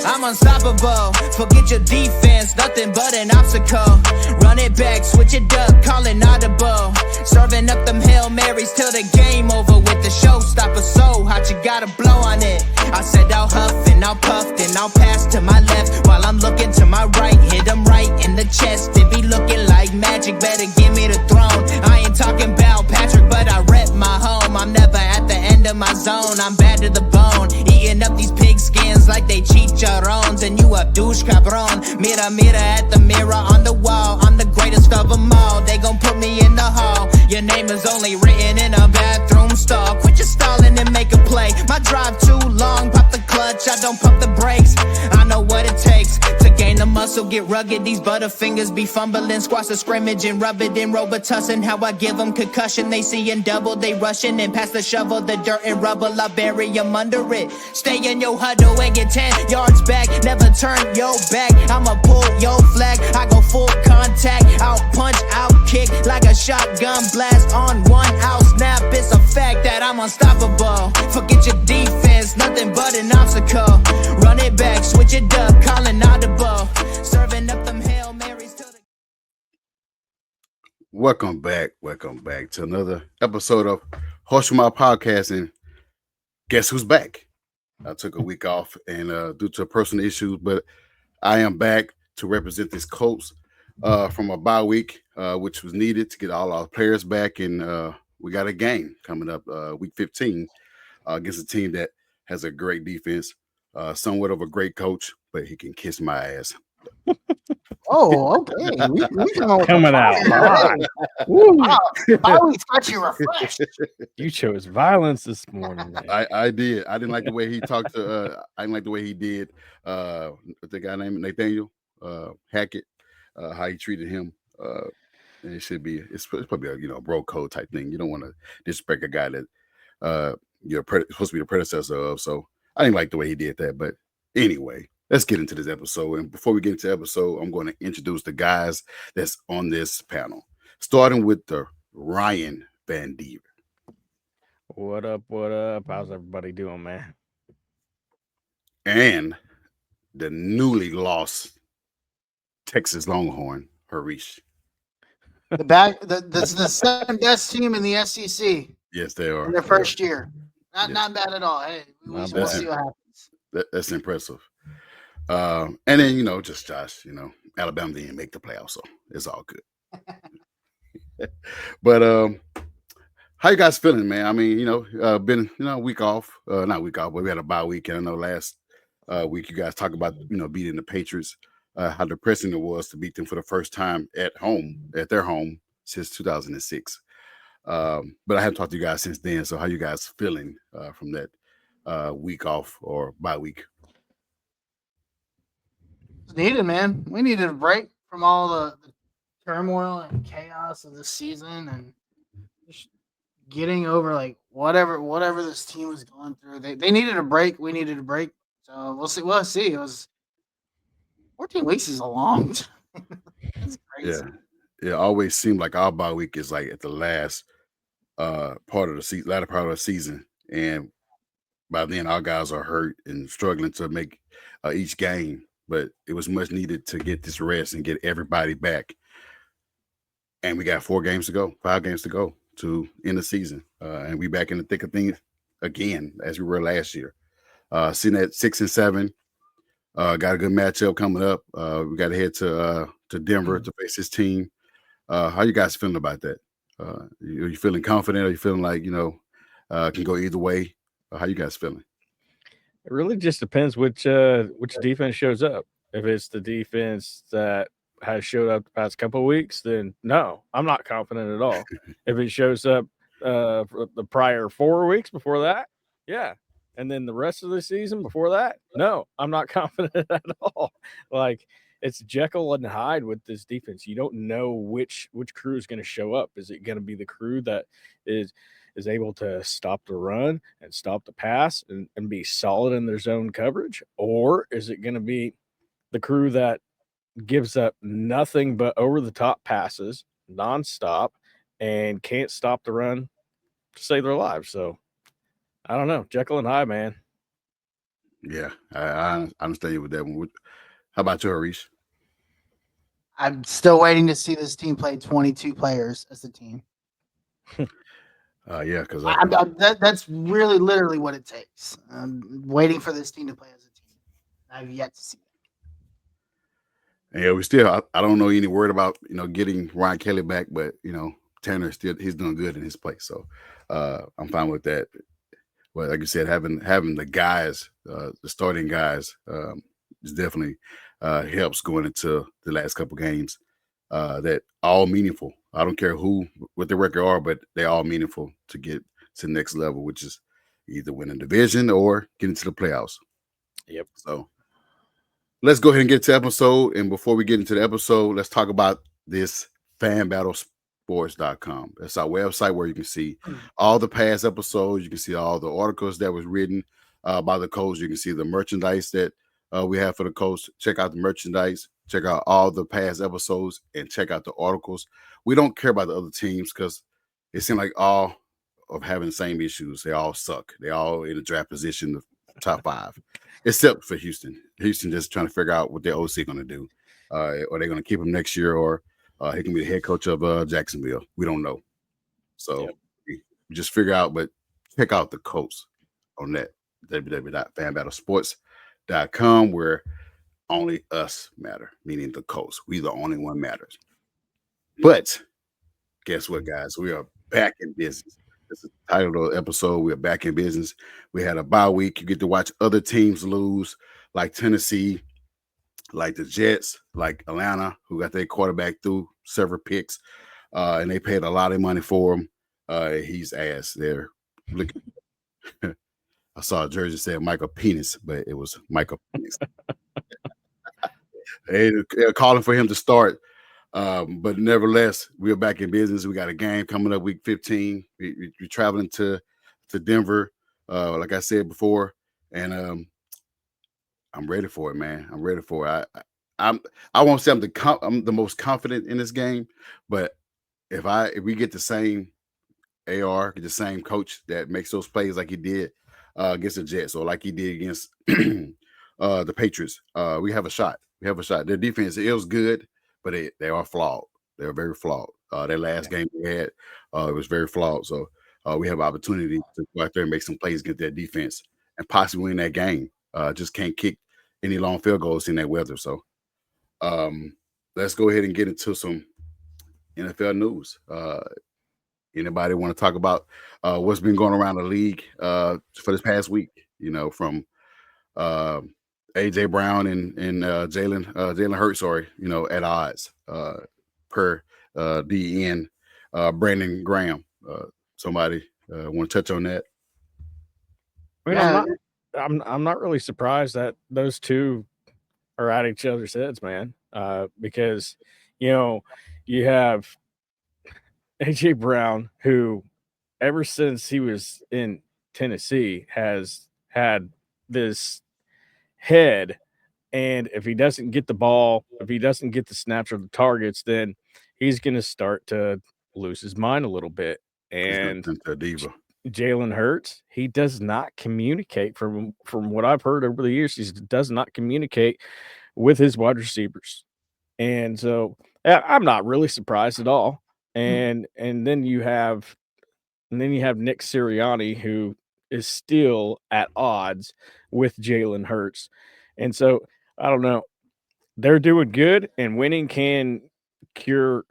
I'm unstoppable. Forget your defense, nothing but an obstacle. Run it back, switch it up, call it audible. Serving up them Hail Marys till the game over with the showstopper. So hot, you gotta blow on it. I said I'll huff and I'll puff, then I'll pass to my left while I'm looking to my right. Hit him right in the chest. It be looking like magic. Better give me the throne. I ain't talking about Patrick, but I rep my home. I'm never at the end of my zone. I'm bad to the bone. Eating up these pig skins like they chicharrones. And you a douche cabron. Mira, mira at the mirror on the wall. I'm the greatest of them all. They gon' put me in the hall. Your name is only written in a bathroom stall. Quit your stalling and make a play. My drive too long. Pop the clutch, I don't pump the brakes. I know what it takes to gain the muscle, get rugged. These butterfingers be fumbling. Squash the scrimmage and rub it in Robitussin. How I give them concussion. They see in double, they rushing and pass the shovel. The dirt and rubble, I bury them under it. Stay in your huddle and get 10 yards back. Never turn your back. I'ma pull your flag. I go full contact. Out punch, out kick like a shotgun blast on one out snap. It's a fact that I'm unstoppable. Forget your defense, nothing but an obstacle. Run it back, switch it up, calling audible. Serving up them Hail Marys to the... Welcome back to another episode of Horseshoe Podcast. And guess who's back? I took a week off and due to personal issues, but I am back to represent this Colts from a bye week, which was needed to get all our players back. And we got a game coming up week 15 against a team that has a great defense, somewhat of a great coach, but he can kiss my ass. Oh, okay. We coming out. Wow. Bowie's got you refreshed. You chose violence this morning. Man. I did. I didn't like the way he talked to. I didn't like the way he did. The guy named Nathaniel Hackett. How he treated him. And it should be. It's probably a bro code type thing. You don't want to disrespect a guy that you're supposed to be the predecessor of. So I didn't like the way he did that. But anyway. Let's get into this episode. And before we get into the episode, I'm going to introduce the guys that's on this panel. Starting with the Ryan Van Deer. What up? What up? How's everybody doing, man? And the newly lost Texas Longhorn, Harish. The second best team in the SEC. Yes, they are. In their first year. Not bad at all. Hey, we'll see what happens. That's impressive. And then, just Josh, Alabama didn't make the playoffs, so it's all good. But how you guys feeling, man? I mean, been a week off, not week off, but we had a bye week. And I know last week you guys talked about, beating the Patriots, how depressing it was to beat them for the first time at their home since 2006. But I haven't talked to you guys since then. So how you guys feeling from that week off or bye week? Needed, man. We needed a break from all the turmoil and chaos of the season and just getting over whatever this team was going through. They needed a break. We needed a break. So we'll see. It was 14 weeks is a long time. That's crazy. Yeah. It always seemed like our bye week is like at the last part of the season, latter part of the season. And by then our guys are hurt and struggling to make each game. But it was much needed to get this rest and get everybody back. And we got 5 games to go to end the season. And we back in the thick of things again, as we were last year. Sitting at 6-7, got a good matchup coming up. We got to head to Denver to face this team. How you guys feeling about that? Are you feeling confident? Are you feeling like, can go either way? How you guys feeling? It really just depends which defense shows up. If it's the defense that has showed up the past couple of weeks, then no, I'm not confident at all. If it shows up for the prior 4 weeks before that, yeah. And then the rest of the season before that, no, I'm not confident at all. Like, it's Jekyll and Hyde with this defense. You don't know which crew is going to show up. Is it going to be the crew that is able to stop the run and stop the pass and be solid in their zone coverage? Or is it going to be the crew that gives up nothing but over-the-top passes nonstop and can't stop the run to save their lives? So, I don't know. Jekyll and Hyde, man. Yeah, I understand you with that one. How about you, Harish? I'm still waiting to see this team play 22 players as a team. Yeah, because That's really literally what it takes. I'm waiting for this team to play as a team. I've yet to see yeah, we still. I don't know any word about getting Ryan Kelly back, but Tanner still he's doing good in his place, so I'm fine with that. But like you said, having the guys, the starting guys, is definitely helps going into the last couple games. That all meaningful. I don't care what the record are, but they're all meaningful to get to the next level, which is either win a division or get into the playoffs. Yep. So let's go ahead and get to episode. And before we get into the episode, let's talk about this fanbattlesports.com. That's our website where you can see all the past episodes. You can see all the articles that was written by the coach. You can see the merchandise that we have for the coach. Check out the merchandise. Check out all the past episodes and check out the articles. We don't care about the other teams because it seems like all of having the same issues. They all suck. They all in the draft position, the top 5, except for Houston. Houston just trying to figure out what their OC going to do. Are they going to keep him next year, or he can be the head coach of Jacksonville? We don't know. So we just figure out, but check out the coach on that www.fanbattlesports.com, where only us matter, meaning the coach. We the only one matters. But guess what, guys? We are back in business. This is the title of the episode. We are back in business. We had a bye week. You get to watch other teams lose, like Tennessee, like the Jets, like Atlanta, who got their quarterback through several picks, and they paid a lot of money for him. He's ass. They're looking. I saw a jersey said Michael Penis, but it was Michael Penis. They're calling for him to start. But nevertheless, we're back in business. We got a game coming up week 15. We're traveling to Denver, like I said before, and I'm ready for it, man. I'm ready for it. I won't say I'm the most confident in this game, but if we get the same AR, get the same coach that makes those plays like he did against the Jets or like he did against the Patriots, we have a shot. We have a shot. Their defense, it was good, but they are flawed. They're very flawed. Their last game they had, it was very flawed. So we have an opportunity to go out there and make some plays against their defense and possibly win that game. Just can't kick any long field goals in that weather. So let's go ahead and get into some NFL news. Anybody want to talk about what's been going around the league for this past week? From AJ Brown and Jalen Hurts, at odds per DN Brandon Graham. Somebody want to touch on that? I mean, Yeah. I'm not really surprised that those two are at each other's heads, man. Because you have AJ Brown, who ever since he was in Tennessee has had this head, and if he doesn't get the ball, if he doesn't get the snaps or the targets, then he's going to start to lose his mind a little bit. And Into a diva. Jalen Hurts, he does not communicate from what I've heard over the years. He does not communicate with his wide receivers, and so I'm not really surprised at all. And then you have Nick Sirianni, who is still at odds with Jalen Hurts, and so I don't know. They're doing good, and winning can cure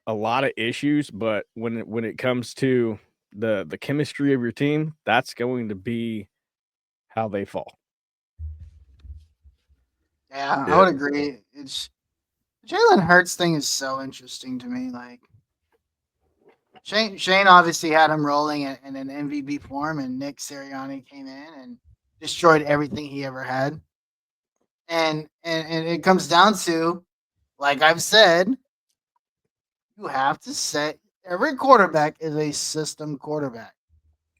a lot of issues, but when it comes to the chemistry of your team, that's going to be how they fall. Yeah, Yeah. I would agree. It's Jalen Hurts thing is so interesting to me. Like Shane obviously had him rolling in an MVP form, and Nick Sirianni came in and destroyed everything he ever had. And it comes down to, like I've said, you have to set every quarterback is a system quarterback.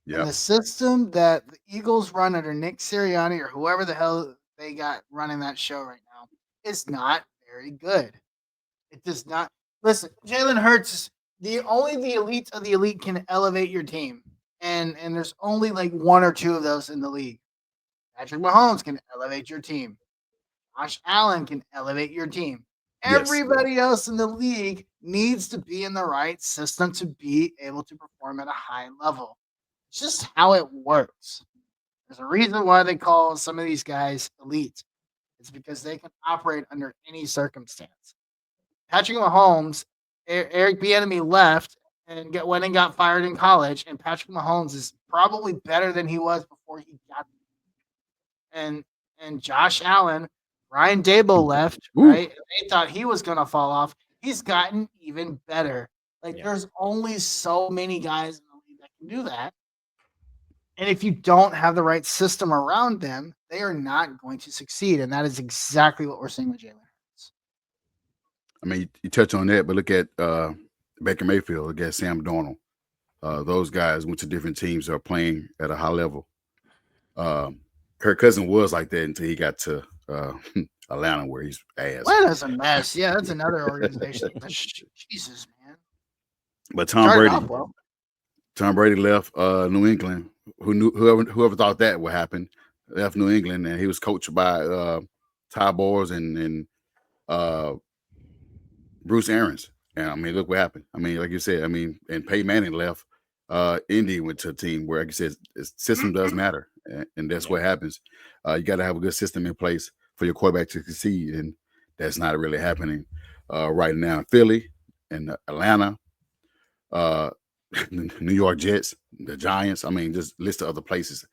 And Yeah. the system that the Eagles run under Nick Sirianni or whoever the hell they got running that show right now is not very good. It does not. Listen, Jalen Hurts is the elite of the elite can elevate your team, and there's only like one or two of those in the league. Patrick Mahomes can elevate your team. Josh Allen can elevate your team. Yes. Everybody else in the league needs to be in the right system to be able to perform at a high level. It's just how it works. There's a reason why they call some of these guys elite. It's because they can operate under any circumstance. Patrick Mahomes, Eric Bieniemy left and went and got fired in college, and Patrick Mahomes is probably better than he was before he got there. And Josh Allen, Ryan Dable left, Ooh. right? And they thought he was going to fall off. He's gotten even better. Like there's only so many guys in the league that can do that. And if you don't have the right system around them, they are not going to succeed. And that is exactly what we're seeing with Jalen Hurts. I mean, you touch on that, but look at Baker Mayfield, look at Sam Darnold. Those guys went to different teams that are playing at a high level. Kirk Cousins was like that until he got to Atlanta, where he's ass. Atlanta's a mess. Yeah, that's another organization. Jesus, man. But Tom Brady left New England. Whoever thought that would happen, left New England, and he was coached by Ty Bowles and Bruce Arians. And I mean, look what happened. I mean, like you said, and Peyton Manning left. Indy went to a team where, like you said, system does matter, and that's what happens. You got to have a good system in place for your quarterback to succeed, and that's not really happening right now. Philly and Atlanta, New York Jets, the Giants. I mean, just list of other places.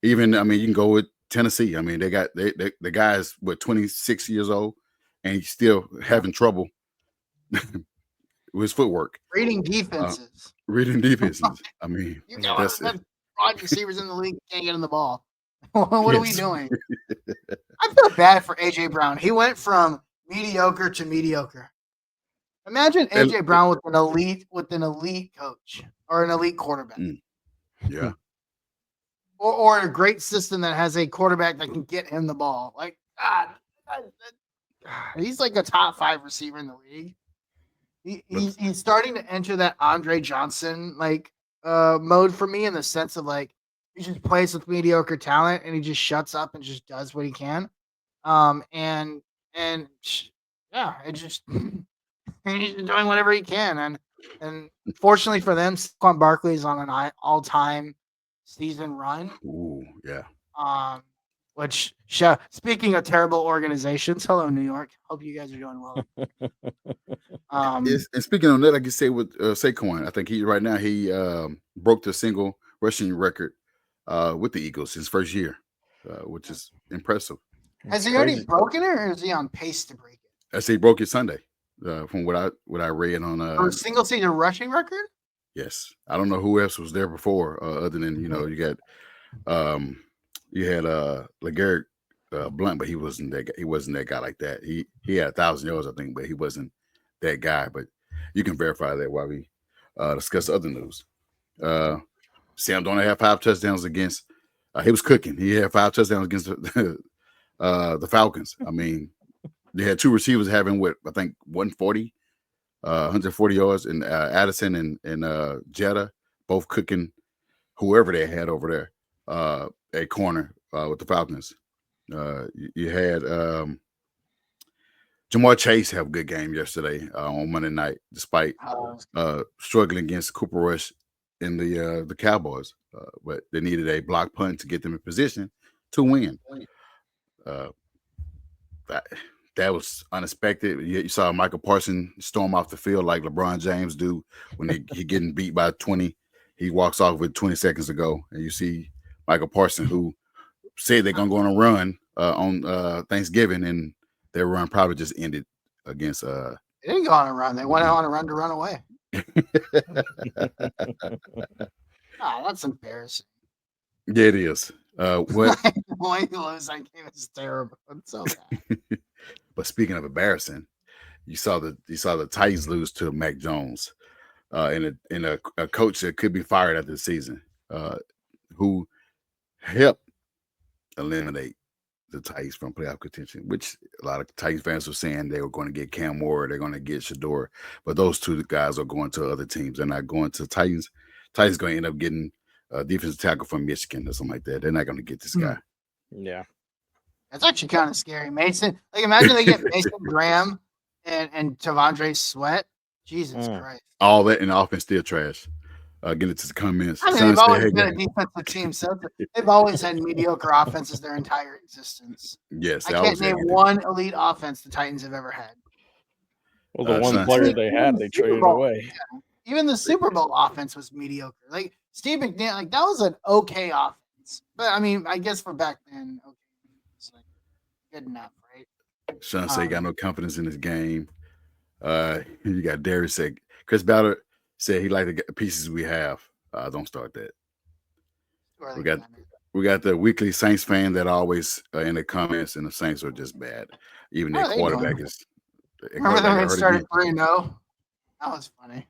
Even, you can go with Tennessee. I mean, they got the guy's 26 years old, and he's still having trouble with his footwork. Reading defenses. I mean, that's wide receivers in the league can't get in the ball. What are we doing? I feel bad for AJ Brown. He went from mediocre to mediocre. Imagine AJ Brown with an elite coach or an elite quarterback. Yeah. Or a great system that has a quarterback that can get him the ball. Like, God, he's like a top 5 receiver in the league. He's starting to enter that Andre Johnson mode for me, in the sense of like he just plays with mediocre talent and he just shuts up and just does what he can. It just he's doing whatever he can, and fortunately for them, Saquon Barkley is on an all-time season run. Ooh, yeah. Which, speaking of terrible organizations, hello New York. Hope you guys are doing well. And speaking on that, like you say with Saquon, I think he broke the single rushing record with the Eagles his first year, which is impressive. Has he already broken it, or is he on pace to break it? I say he broke it Sunday, from what I read on for a single season rushing record. Yes, I don't know who else was there before, other than you got you had LeGarrette Blount, but he wasn't that guy like that. He had 1,000 yards, I think, but he wasn't that guy. But you can verify that while we discuss other news. Sam Darnold had 5 touchdowns against. He was cooking. He had 5 touchdowns against the Falcons. I mean, they had 2 receivers having 140 yards, and Addison and Jetta both cooking whoever they had over there at corner with the Falcons. You had Jamar Chase have a good game yesterday on Monday night, despite struggling against Cooper Rush in the Cowboys. But they needed a block punt to get them in position to win. That was unexpected. You saw Michael Parsons storm off the field like LeBron James do when he getting beat by 20. He walks off with 20 seconds to go, and you see Michael Parsons, who said they're gonna go on a run on Thanksgiving, and their run probably just ended against. They didn't go on a run. They went on a run to run away. That's embarrassing. Yeah, it is. What? That game is terrible. It's so bad. But speaking of embarrassing, you saw the Titans lose to Mac Jones, in a coach that could be fired after the season, who helped eliminate the Titans from playoff contention, which a lot of Titans fans were saying they were going to get Cam Moore, they're going to get Shador, but those 2 guys are going to other teams. They're not going to Titans. Titans going to end up getting a defensive tackle from Michigan or something like that. They're not going to get this guy. Yeah. That's actually kind of scary. Mason, like imagine they get Mason Graham and Tavondre Sweat. Jesus Christ. All that in the offense still trash. Get it to the comments. I mean, Son they've said, always hey, been a defensive team, so they've always had mediocre offenses their entire existence. yes, I they can't always had name good one elite offense the Titans have ever had. Well, the one Son player said, they Even had, the they Super traded Bowl, away. even the Super Bowl offense was mediocre. Like Steve McNair, like that was an okay offense, but I mean, I guess for back then, okay, it's like good enough, right? Sean said he got no confidence in his game. You got Darius said, Chris Ballard said he liked the pieces we have. Don't start that. We got the weekly Saints fan that always in the comments, and the Saints are just bad. Even their quarterback is. Remember when they started 3-0? That was funny.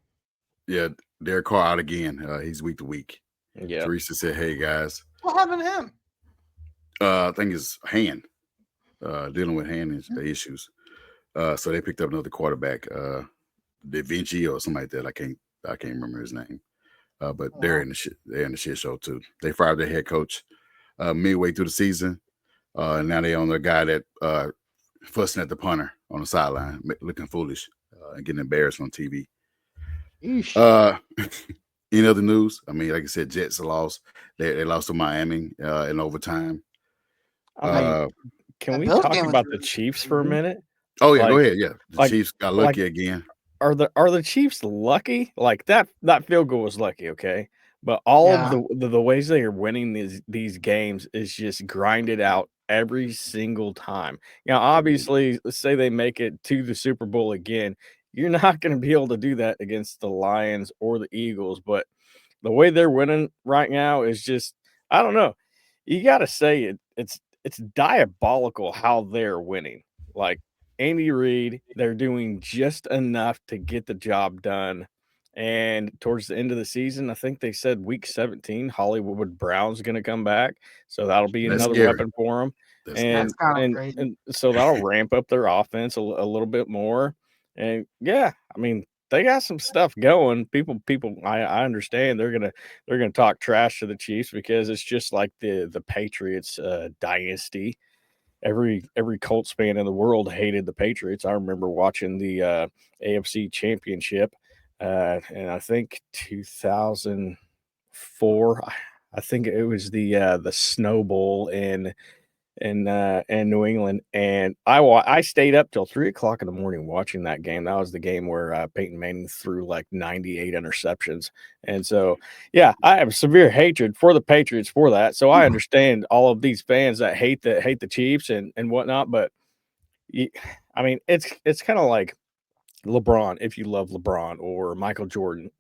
Yeah, Derek Carr out again. He's week to week. Yeah. Teresa said, "Hey guys, what happened to him?" I think his hand, dealing with hand issues. So they picked up another quarterback, Da Vinci or something like that. I can't remember his name. But they're in the shit show too. They fired their head coach midway through the season. And now they on the guy that fussing at the punter on the sideline, looking foolish and getting embarrassed on TV. In other news, I mean, like I said, Jets lost. They lost to Miami in overtime. Can we talk about the Chiefs for a minute? Oh yeah, go ahead. Yeah, the Chiefs got lucky again. Are the Chiefs lucky? Like that field goal was lucky, okay? But all of the ways they are winning these games is just grinded out every single time. Now, obviously, let's say they make it to the Super Bowl again. You're not going to be able to do that against the Lions or the Eagles, but the way they're winning right now is just, I don't know. You got to say it's diabolical how they're winning. Like Andy Reid, they're doing just enough to get the job done. And towards the end of the season, I think they said week 17, Hollywood Brown's going to come back. So that'll be another weapon for them. And so that'll ramp up their offense a little bit more. And yeah, I mean, they got some stuff going. People, I understand they're gonna talk trash to the Chiefs because it's just like the Patriots dynasty. Every Colts fan in the world hated the Patriots. I remember watching the AFC Championship, and I think 2004. I think it was the Snow Bowl in New England, and I stayed up till 3:00 in the morning watching that game. That was the game where Peyton Manning threw like 98 interceptions, and so yeah, I have severe hatred for the Patriots for that. So I understand all of these fans that hate the Chiefs and whatnot, but I mean it's kind of like LeBron. If you love LeBron or Michael Jordan,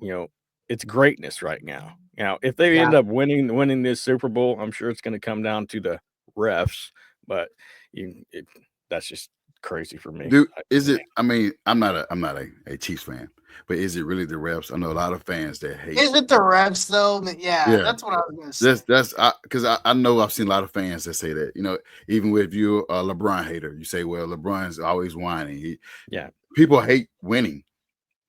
it's greatness right now. If they end up winning this Super Bowl, I'm sure it's going to come down to the refs, but that's just crazy for me. Dude, is it? I mean, I'm not a Chiefs fan, but is it really the refs? I know a lot of fans that hate. Is it the refs though? Yeah, that's what I was going to say. That's because I know I've seen a lot of fans that say that. Even if you're a LeBron hater, you say, well, LeBron's always whining. People hate winning.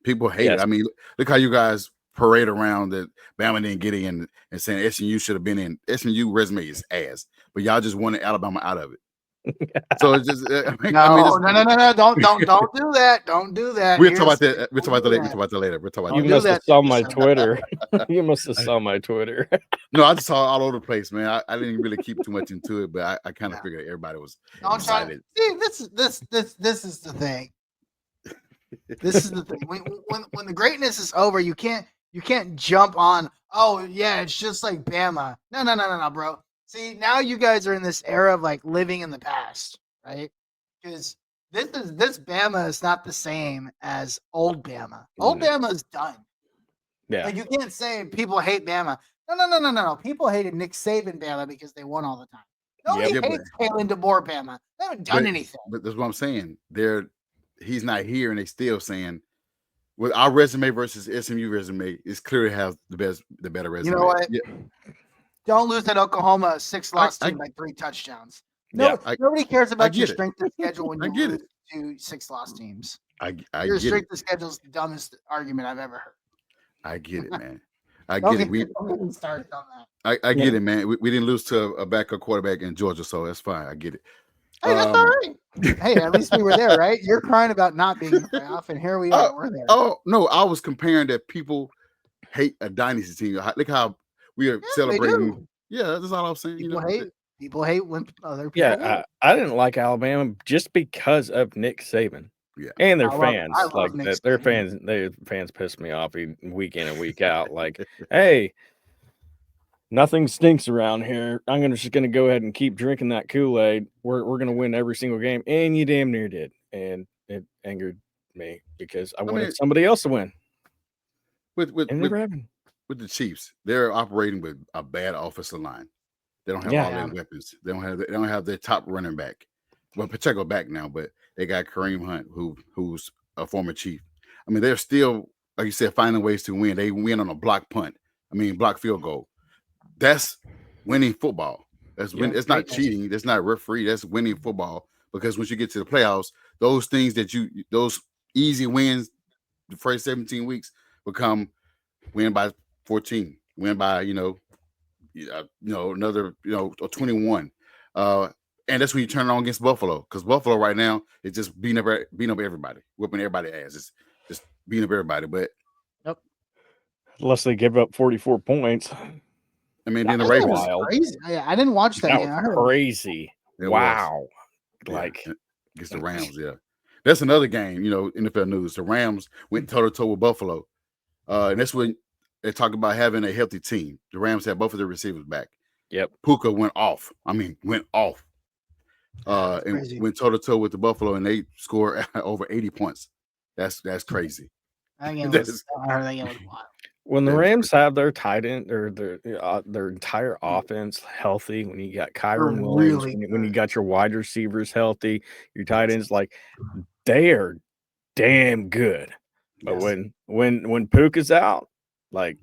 People hate it. I mean, look how you guys parade around that Bama didn't get in and saying SMU should have been in. SMU resume is ass, but y'all just wanted Alabama out of it. So it's just no. Don't do that. Don't do that. We'll talk about that. We'll talk about that later. You must have saw my Twitter. You must have saw my Twitter. No, I just saw it all over the place, man. I didn't really keep too much into it, but I kind of figured everybody was excited. See, this is the thing. This is the thing. When the greatness is over, you can't jump on. Oh yeah, it's just like Bama. No, bro. See, now you guys are in this era of like living in the past, right? Because this Bama is not the same as old Bama. Old Bama is done. Yeah. Like you can't say people hate Bama. No. People hated Nick Saban Bama because they won all the time. Nobody hates Kalen DeBoer Bama. They haven't done anything. But that's what I'm saying. He's not here, and they still saying, with our resume versus SMU resume, it's clearly has the better resume. You know what? Yeah. Don't lose that Oklahoma 6-loss team by 3 touchdowns. No, nobody cares about your strength of schedule when you lose to 6-loss teams. I your strength of schedule is the dumbest argument I've ever heard. I get it, man. I Don't get it. don't get me started on that. I get it, man. We didn't lose to a backup quarterback in Georgia, so that's fine. I get it. Hey, that's all right. Hey, at least we were there, right? You're crying about not being in the playoff, and here we are. We're there. Oh no, I was comparing that people hate a dynasty team. Look how we are celebrating. Yeah, that's all I'm saying. People hate when other people win. Yeah, I didn't like Alabama just because of Nick Saban. Yeah, and their I fans. love Like Nick that, their fans piss me off week in and week out. Like, hey, nothing stinks around here. I'm just gonna go ahead and keep drinking that Kool-Aid. We're gonna win every single game, and you damn near did. And it angered me because I wanted somebody else to win. With the Chiefs, they're operating with a bad offensive line. They don't have all their weapons. They don't have their top running back. Well, Pacheco back now, but they got Kareem Hunt, who's a former Chief. I mean, they're still, like you said, finding ways to win. They win on a block field goal. That's winning football. It's not cheating. That's not referee. That's winning football. Because once you get to the playoffs, those things those easy wins, the first 17 weeks become win by 14, win by another 21. And that's when you turn it on against Buffalo, because Buffalo right now is just beating up everybody, whipping everybody's ass. It's just beating up everybody. But unless they give up 44 points. I mean, then the Ravens. Crazy. I didn't watch that. That was crazy. Wow. Like against the Rams, yeah. That's another game, NFL news. The Rams went toe-to-toe with Buffalo. And that's when they talk about having a healthy team. The Rams had both of their receivers back. Yep. Puka went off. And went toe-to-toe with the Buffalo, and they scored over 80 points. That's crazy. I think it was wild. When the Rams have their tight end or their entire offense healthy, when you got Kyron Williams, when you got your wide receivers healthy, your tight ends, like, they are damn good. But when Puka's out, like,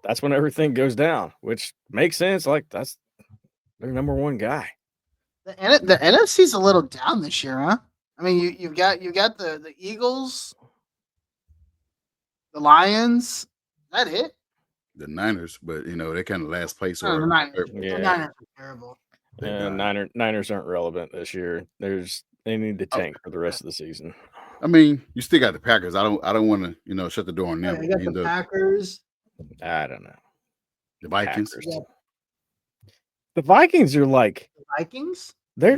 that's when everything goes down, which makes sense. Like, that's their number one guy. The NFC's a little down this year, huh? I mean, you've got the Eagles, the Lions. Is that it? The Niners, but they kind of last place. The Niners. The Niners are terrible. Niners aren't relevant this year. They need to tank for the rest of the season. I mean, you still got the Packers. I don't want to shut the door on them. You got the Packers. I don't know. The Vikings. The Vikings are like the Vikings. They're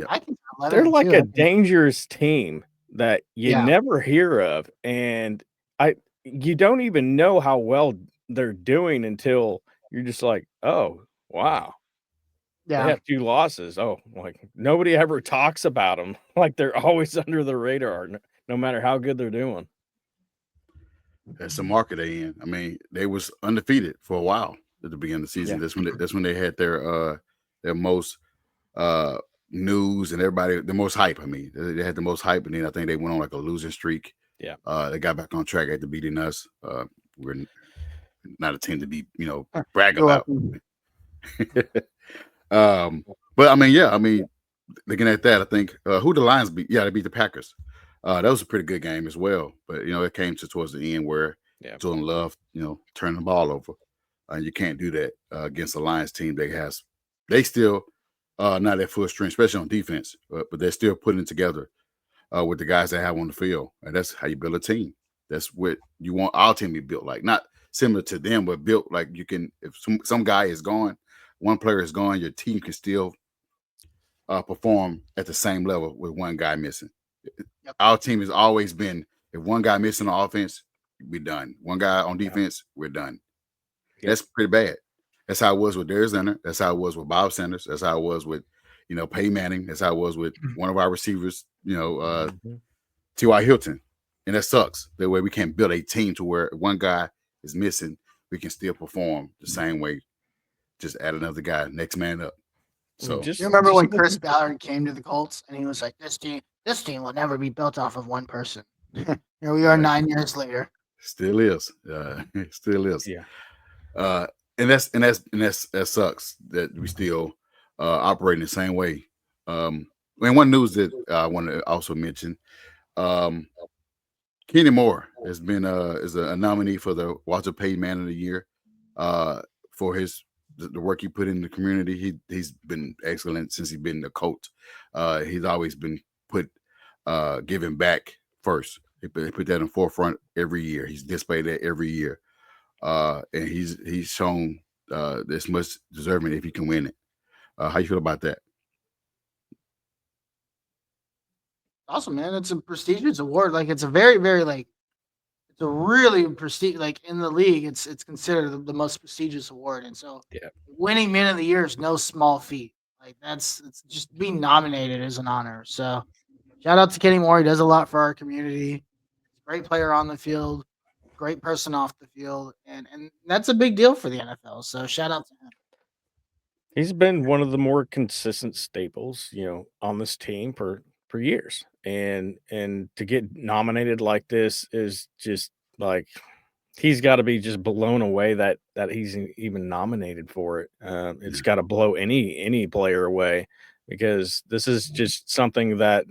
like a dangerous team that you never hear of, and you don't even know how well they're doing until you're just like, oh wow, they have 2 losses. Oh, like nobody ever talks about them. Like they're always under the radar, no matter how good they're doing. That's the market they in. I mean, they was undefeated for a while at the beginning of the season. Yeah. That's when they had their most news and everybody, the most hype. I mean, they had the most hype, and then I think they went on like a losing streak. Yeah. They got back on track after beating us. We're not a team to be, brag about. But I mean, looking at that, I think who the Lions beat? Yeah, they beat the Packers. That was a pretty good game as well. But it came towards the end where Jordan Love, turned the ball over. You can't do that against the Lions team. They still not at full strength, especially on defense. But they're still putting it together with the guys they have on the field, and that's how you build a team. That's what you want our team to be built like, not similar to them, but built like you can. If some guy is gone, one player is gone, your team can still perform at the same level with one guy missing. Yep. Our team has always been, if one guy missing on offense, we're done. One guy on defense, we're done. Yep. That's pretty bad. That's how it was with Darius Leonard. That's how it was with Bob Sanders. That's how it was with, Peyton Manning. That's how it was with one of our receivers, T.Y. Hilton. And that sucks. That way we can't build a team to where one guy is missing, we can still perform the same way. Just add another guy, next man up. So you remember when Chris Ballard came to the Colts and he was like, this team will never be built off of one person. Here we are 9 years later. Still is. Still is. Yeah. And that sucks that we still operate in the same way. And one news that I want to also mention, Kenny Moore has been is a nominee for the Walter Payton Man of the Year for the work he put in the community. He's been excellent since he's been the coach. He's always been put giving back first. He put that in forefront every year. He's displayed that every year, and he's shown this much deserving if he can win it. How you feel about that? Awesome, man. It's a prestigious award. Like it's a very, very it's a really prestige. Like in the league, it's considered the most prestigious award, and so Yeah. winning Man of the Year is no small feat. Like it's just being nominated is an honor. So shout out to Kenny Moore. He does a lot for our community. Great player on the field, great person off the field, and that's a big deal for the NFL. So shout out to him. He's been one of the more consistent staples, on this team for years. And to get nominated like this is just like he's got to be just blown away that he's even nominated for it. It's got to blow any player away because this is just something that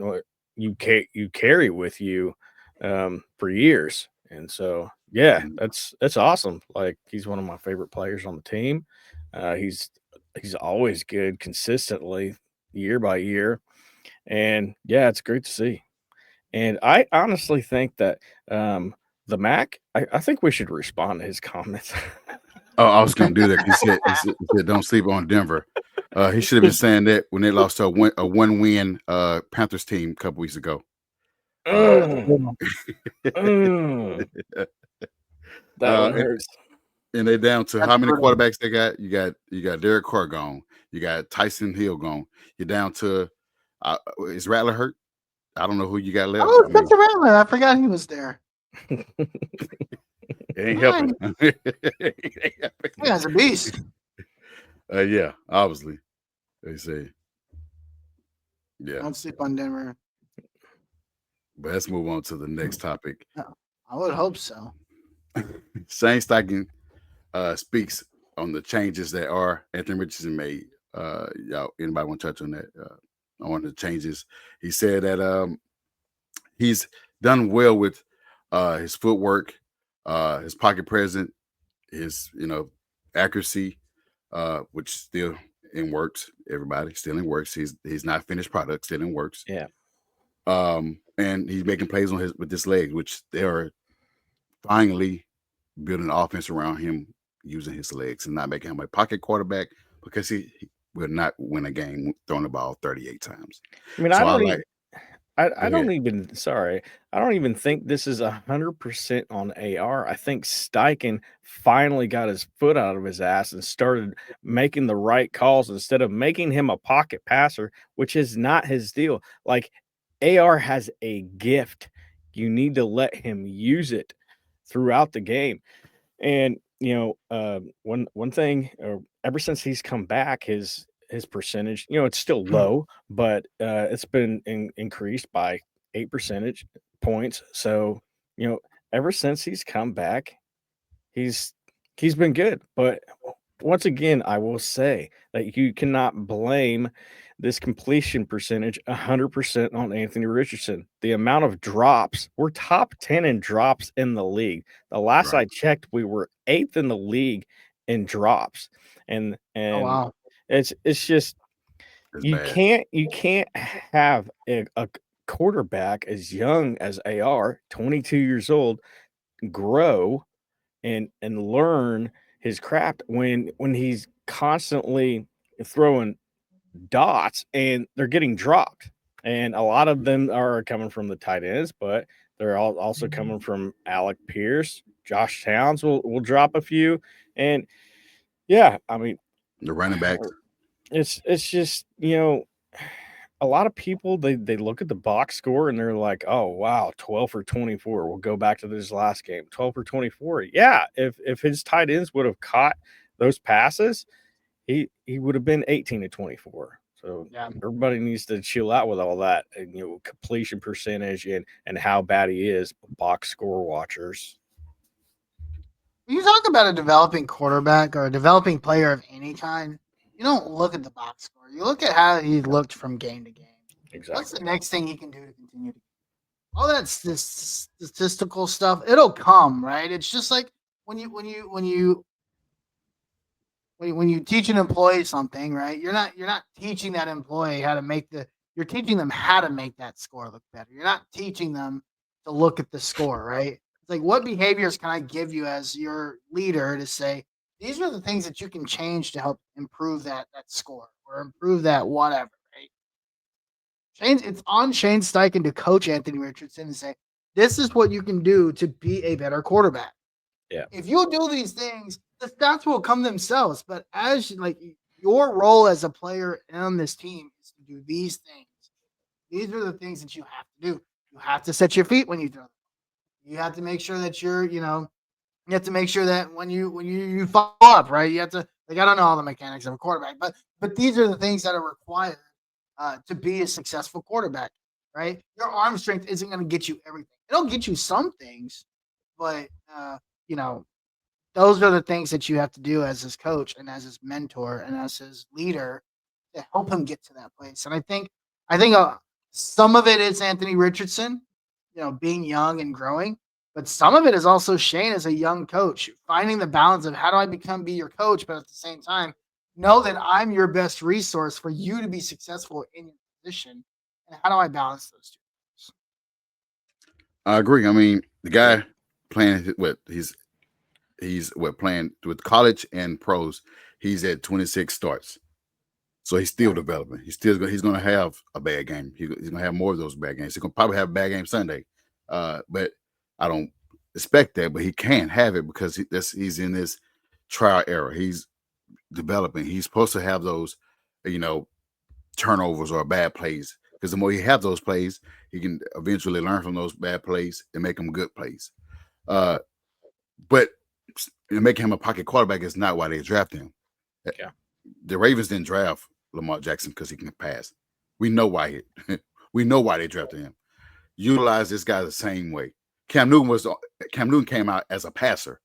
you carry with you for years. And so, yeah, that's awesome. Like he's one of my favorite players on the team. He's always good consistently year by year. And yeah, it's great to see. And I honestly think that the Mac, I think we should respond to his comments. Oh, I was going to do that. He said, "Don't sleep on Denver." He should have been saying that when they lost to a one-win Panthers team a couple weeks ago. Mm. That one hurts. And they're down to That's how many brutal. quarterbacks they got? You got Derek Carr gone. You got Tyson Hill gone. You're down to is Rattler hurt? I don't know who you got left. Oh, Spencer Rattler. I forgot he was there. It ain't helping. That guy's a beast. Yeah, obviously. They say. Yeah. Don't sleep on Denver. But let's move on to the next topic. I would hope so. Shane Steichen speaks on the changes that Anthony Richardson made. Y'all, anybody want to touch on that? On the changes, he said that he's done well with his footwork, his pocket presence, his accuracy, which still in works. Everybody still in works. He's not finished product, still in works. Yeah. And he's making plays with his legs, which they are finally building an offense around him using his legs and not making him a pocket quarterback because he will not win a game throwing the ball 38 times. I mean, So I don't even think this is 100% on AR. I think Steichen finally got his foot out of his ass and started making the right calls instead of making him a pocket passer, which is not his deal. Like AR has a gift. You need to let him use it throughout the game. And one thing, ever since he's come back, his percentage, it's still low, but it's been increased by 8 percentage points. So ever since he's come back, he's been good. But once again, I will say that you cannot blame this completion percentage 100% on Anthony Richardson. The amount of drops, we're top 10 in drops in the league. The last I checked, we were 8th in the league in drops. And Oh, wow. it's just you can't have a quarterback as young as AR, 22 years old, grow and learn his craft when he's constantly throwing dots and they're getting dropped. And a lot of them are coming from the tight ends, but they're also coming from Alec Pierce. Josh Towns will drop a few. And yeah, I mean, the running backs. It's just, a lot of people they look at the box score and they're like, oh wow, 12 for 24. We'll go back to this last game. 12 for 24. Yeah, if his tight ends would have caught those passes, he would have been 18 to 24. So Yeah. everybody needs to chill out with all that, and, completion percentage and how bad he is. Box score watchers. When you talk about a developing quarterback or a developing player of any kind, you don't look at the box score. You look at how he looked from game to game. Exactly. What's the next thing he can do to continue to? all that statistical stuff, it'll come, right? It's just like when you teach an employee something, right? You're not teaching that employee how to make you're teaching them how to make that score look better. You're not teaching them to look at the score, right? It's like, what behaviors can I give you as your leader to say these are the things that you can change to help improve that score or improve that whatever, right? It's on Shane Steichen to coach Anthony Richardson and say, this is what you can do to be a better quarterback. Yeah. If you do these things, the stats will come themselves. But as like your role as a player on this team is to do these things. These are the things that you have to do. You have to set your feet when you throw. You have to make sure that you have to make sure that when you follow up, right? You have to I don't know all the mechanics of a quarterback, but these are the things that are required to be a successful quarterback, right? Your arm strength isn't going to get you everything. It'll get you some things, but you know those are the things that you have to do as his coach and as his mentor and as his leader to help him get to that place. And I think some of it is Anthony Richardson, being young and growing, but some of it is also Shane as a young coach finding the balance of how do I be your coach, but at the same time know that I'm your best resource for you to be successful in your position. And how do I balance those two things? I agree. I mean, the guy playing he's playing with college and pros. He's at 26 starts, so he's still developing. He's going to have a bad game. He's going to have more of those bad games. He's going to probably have a bad game Sunday, but I don't expect that. But he can have it because he's in this trial era. He's developing. He's supposed to have those, turnovers or bad plays, because the more he have those plays, he can eventually learn from those bad plays and make them good plays. But making him a pocket quarterback is not why they drafted him. Yeah. The Ravens didn't draft Lamar Jackson because he can pass. We know why we know why they drafted him. Utilize this guy the same way. Cam Newton came out as a passer,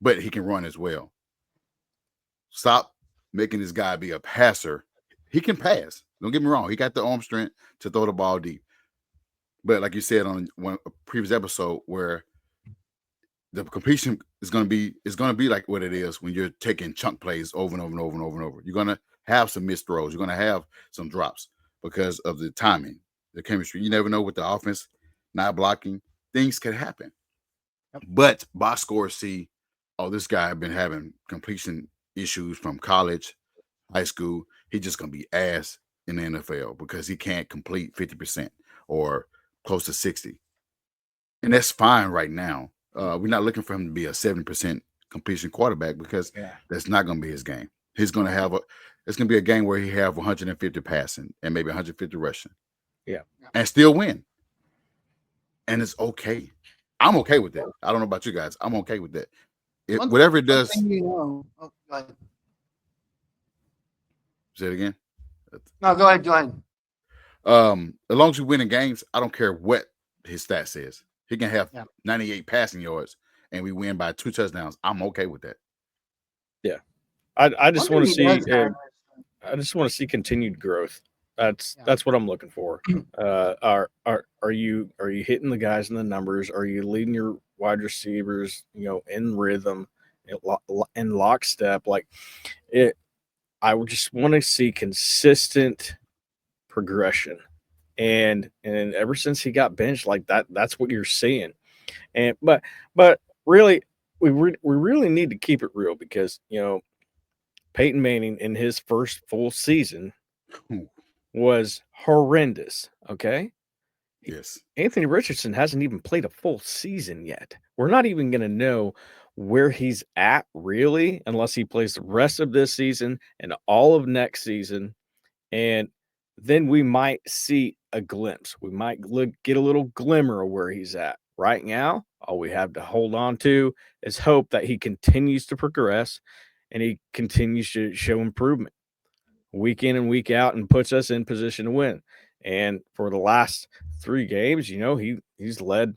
but he can run as well. Stop making this guy be a passer. He can pass. Don't get me wrong. He got the arm strength to throw the ball deep. But like you said on a previous episode, where the completion is going to be like what it is when you're taking chunk plays over and over and over and over and over. You're going to have some missed throws. You're going to have some drops because of the timing, the chemistry. You never know with the offense not blocking. Things can happen. But box scores see, oh, this guy been having completion issues from college, high school. He's just going to be ass in the NFL because he can't complete 50% or close to 60. And that's fine right now. We're not looking for him to be a 70% completion quarterback because that's not going to be his game. He's going to have it's going to be a game where he have 150 passing and maybe 150 rushing. Yeah. And still win. And it's okay. I'm okay with that. I don't know about you guys. I'm okay with that. Whatever it does. Go ahead. Say it again. No, go ahead. As long as you winning games, I don't care what his stat says. He can have 98 passing yards and we win by 2 touchdowns. I'm okay with that. Yeah. I just want to see I just want to see continued growth. That's what I'm looking for. Are you hitting the guys in the numbers? Are you leading your wide receivers, in rhythm, in lockstep? Like it, I would just want to see consistent progression. And ever since he got benched like that, that's what you're seeing. And but really, we really need to keep it real because Peyton Manning in his first full season was horrendous. Okay. Yes. Anthony Richardson hasn't even played a full season yet. We're not even going to know where he's at really unless he plays the rest of this season and all of next season. And then we might see a glimpse. We might get a little glimmer of where he's at. Right now, all we have to hold on to is hope that he continues to progress and he continues to show improvement week in and week out and puts us in position to win. And for the last 3 games, he's led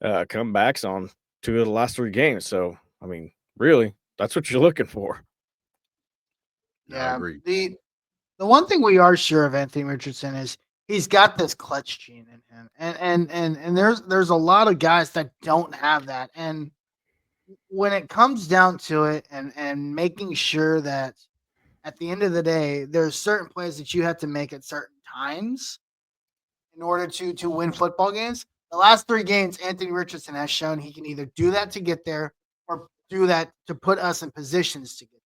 comebacks on 2 of the last 3 games. So, I mean, really, that's what you're looking for. Yeah, I agree. The one thing we are sure of Anthony Richardson is he's got this clutch gene in him, and there's a lot of guys that don't have that, and when it comes down to it, and making sure that at the end of the day, there's certain plays that you have to make at certain times in order to win football games. The last 3 games, Anthony Richardson has shown he can either do that to get there or do that to put us in positions to get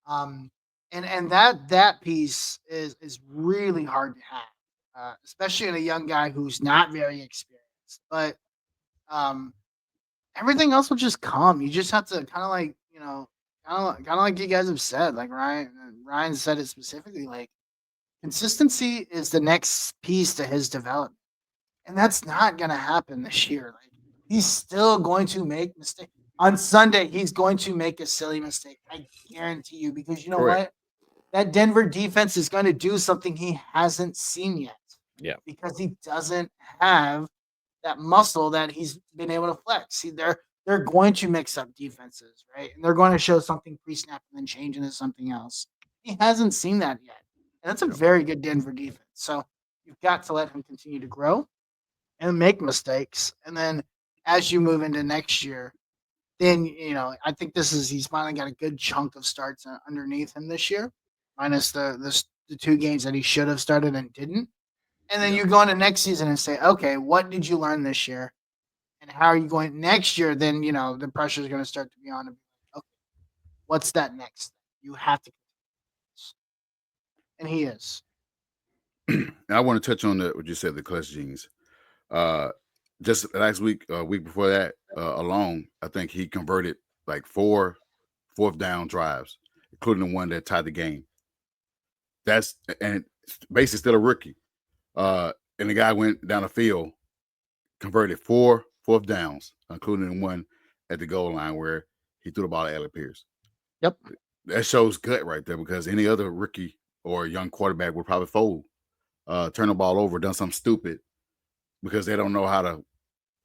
there. And that piece is really hard to have, especially in a young guy who's not very experienced. But um, everything else will just come. You just have to kind of like kind of like you guys have said, like Ryan said it specifically, like consistency is the next piece to his development. And that's not going to happen this year. Like he's still going to make mistakes. On Sunday, he's going to make a silly mistake. I guarantee you, because you know Correct. what? That Denver defense is going to do something he hasn't seen yet. Yeah. Because he doesn't have that muscle that he's been able to flex. See, they're going to mix up defenses, right? And they're going to show something pre-snap and then change into something else. He hasn't seen that yet. And that's a very good Denver defense. So you've got to let him continue to grow and make mistakes. And then as you move into next year, then I think he's finally got a good chunk of starts underneath him this year, minus the 2 games that he should have started and didn't. And then you go into next season and say, okay, what did you learn this year? And how are you going next year? Then, the pressure is going to start to be on him. Okay, what's that next? You have to. And he is. And I want to touch on what you said, the clutch genes. Just last week, week before that alone, I think he converted like 4 fourth down drives, including the one that tied the game. And basically still a rookie. And the guy went down the field, converted 4 fourth downs, including the one at the goal line where he threw the ball at Alec Pierce. Yep. That shows gut right there, because any other rookie or young quarterback would probably fold, turn the ball over, done something stupid, because they don't know how to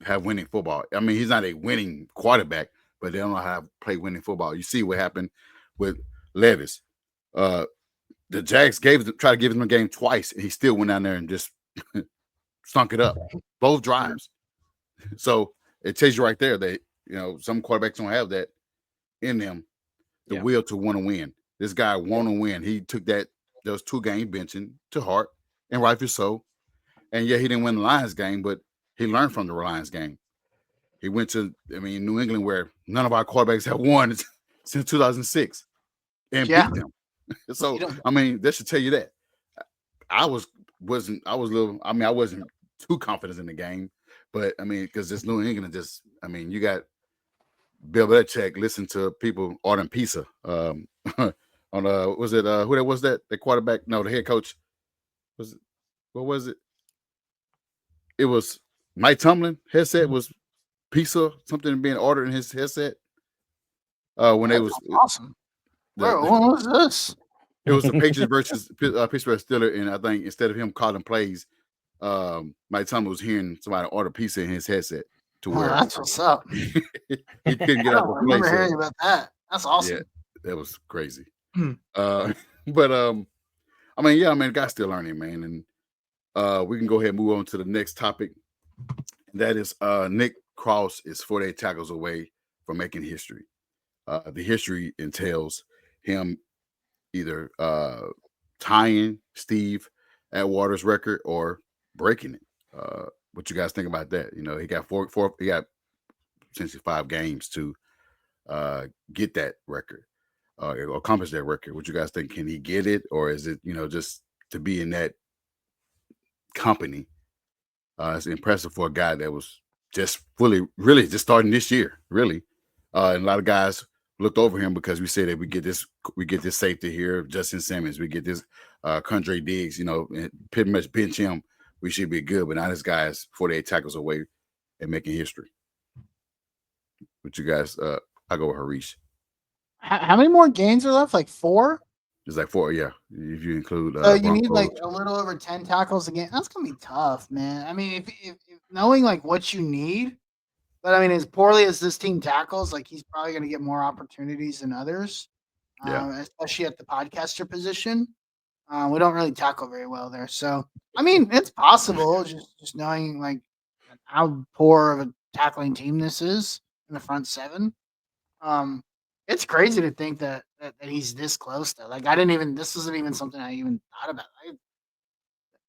have winning football. I mean, he's not a winning quarterback, but they don't know how to play winning football. You see what happened with Levis. The Jags tried to give him a game twice, and he still went down there and just stunk it up, both drives. So it tells you right there that some quarterbacks don't have that in them, the will to want to win. This guy want to win. He took those 2 game benching to heart, and rightfully so. And he didn't win the Lions game, but he learned from the Lions game. He went to New England, where none of our quarterbacks have won since 2006, and beat them. So that should tell you that. I wasn't too confident in the game, but because this New England you got Bill Belichick listen to people ordering pizza on was it who that was that the quarterback? No, the head coach what was it? It was Mike Tomlin headset was pizza, something being ordered in his headset. When That was awesome. Bro, what was this? It was the Patriots versus Pittsburgh Steelers, and I think instead of him calling plays, Mike Tomlin was hearing somebody order pizza in his headset to where that's what's up. he couldn't get out the play. I remember hearing about that. That's awesome. Yeah, that was crazy. But the guy's still learning, man, and we can go ahead and move on to the next topic. That is Nick Cross is 48 tackles away from making history. The history entails him either tying Steve Atwater's record or breaking it. What you guys think about that? He got he got essentially 5 games to get that record, accomplish that record. What you guys think? Can he get it, or is it just to be in that company? It's impressive for a guy that was just really just starting this year, really. And a lot of guys looked over him because we say that we get this safety here, Justin Simmons, we get this Condre Diggs, and pretty much bench him, we should be good. But now this guy is 48 tackles away and making history. But you guys, I go with Harish. How many more games are left? Like 4? It's like 4, yeah. If you include, you need like a little over 10 tackles a game. That's gonna be tough, man. If knowing like what you need, but as poorly as this team tackles, like he's probably gonna get more opportunities than others. Especially at the podcaster position. We don't really tackle very well there. So I mean, it's possible. Just knowing like how poor of a tackling team this is in the front seven. Um, it's crazy to think that he's this close though. Like I didn't even. This wasn't even something I even thought about.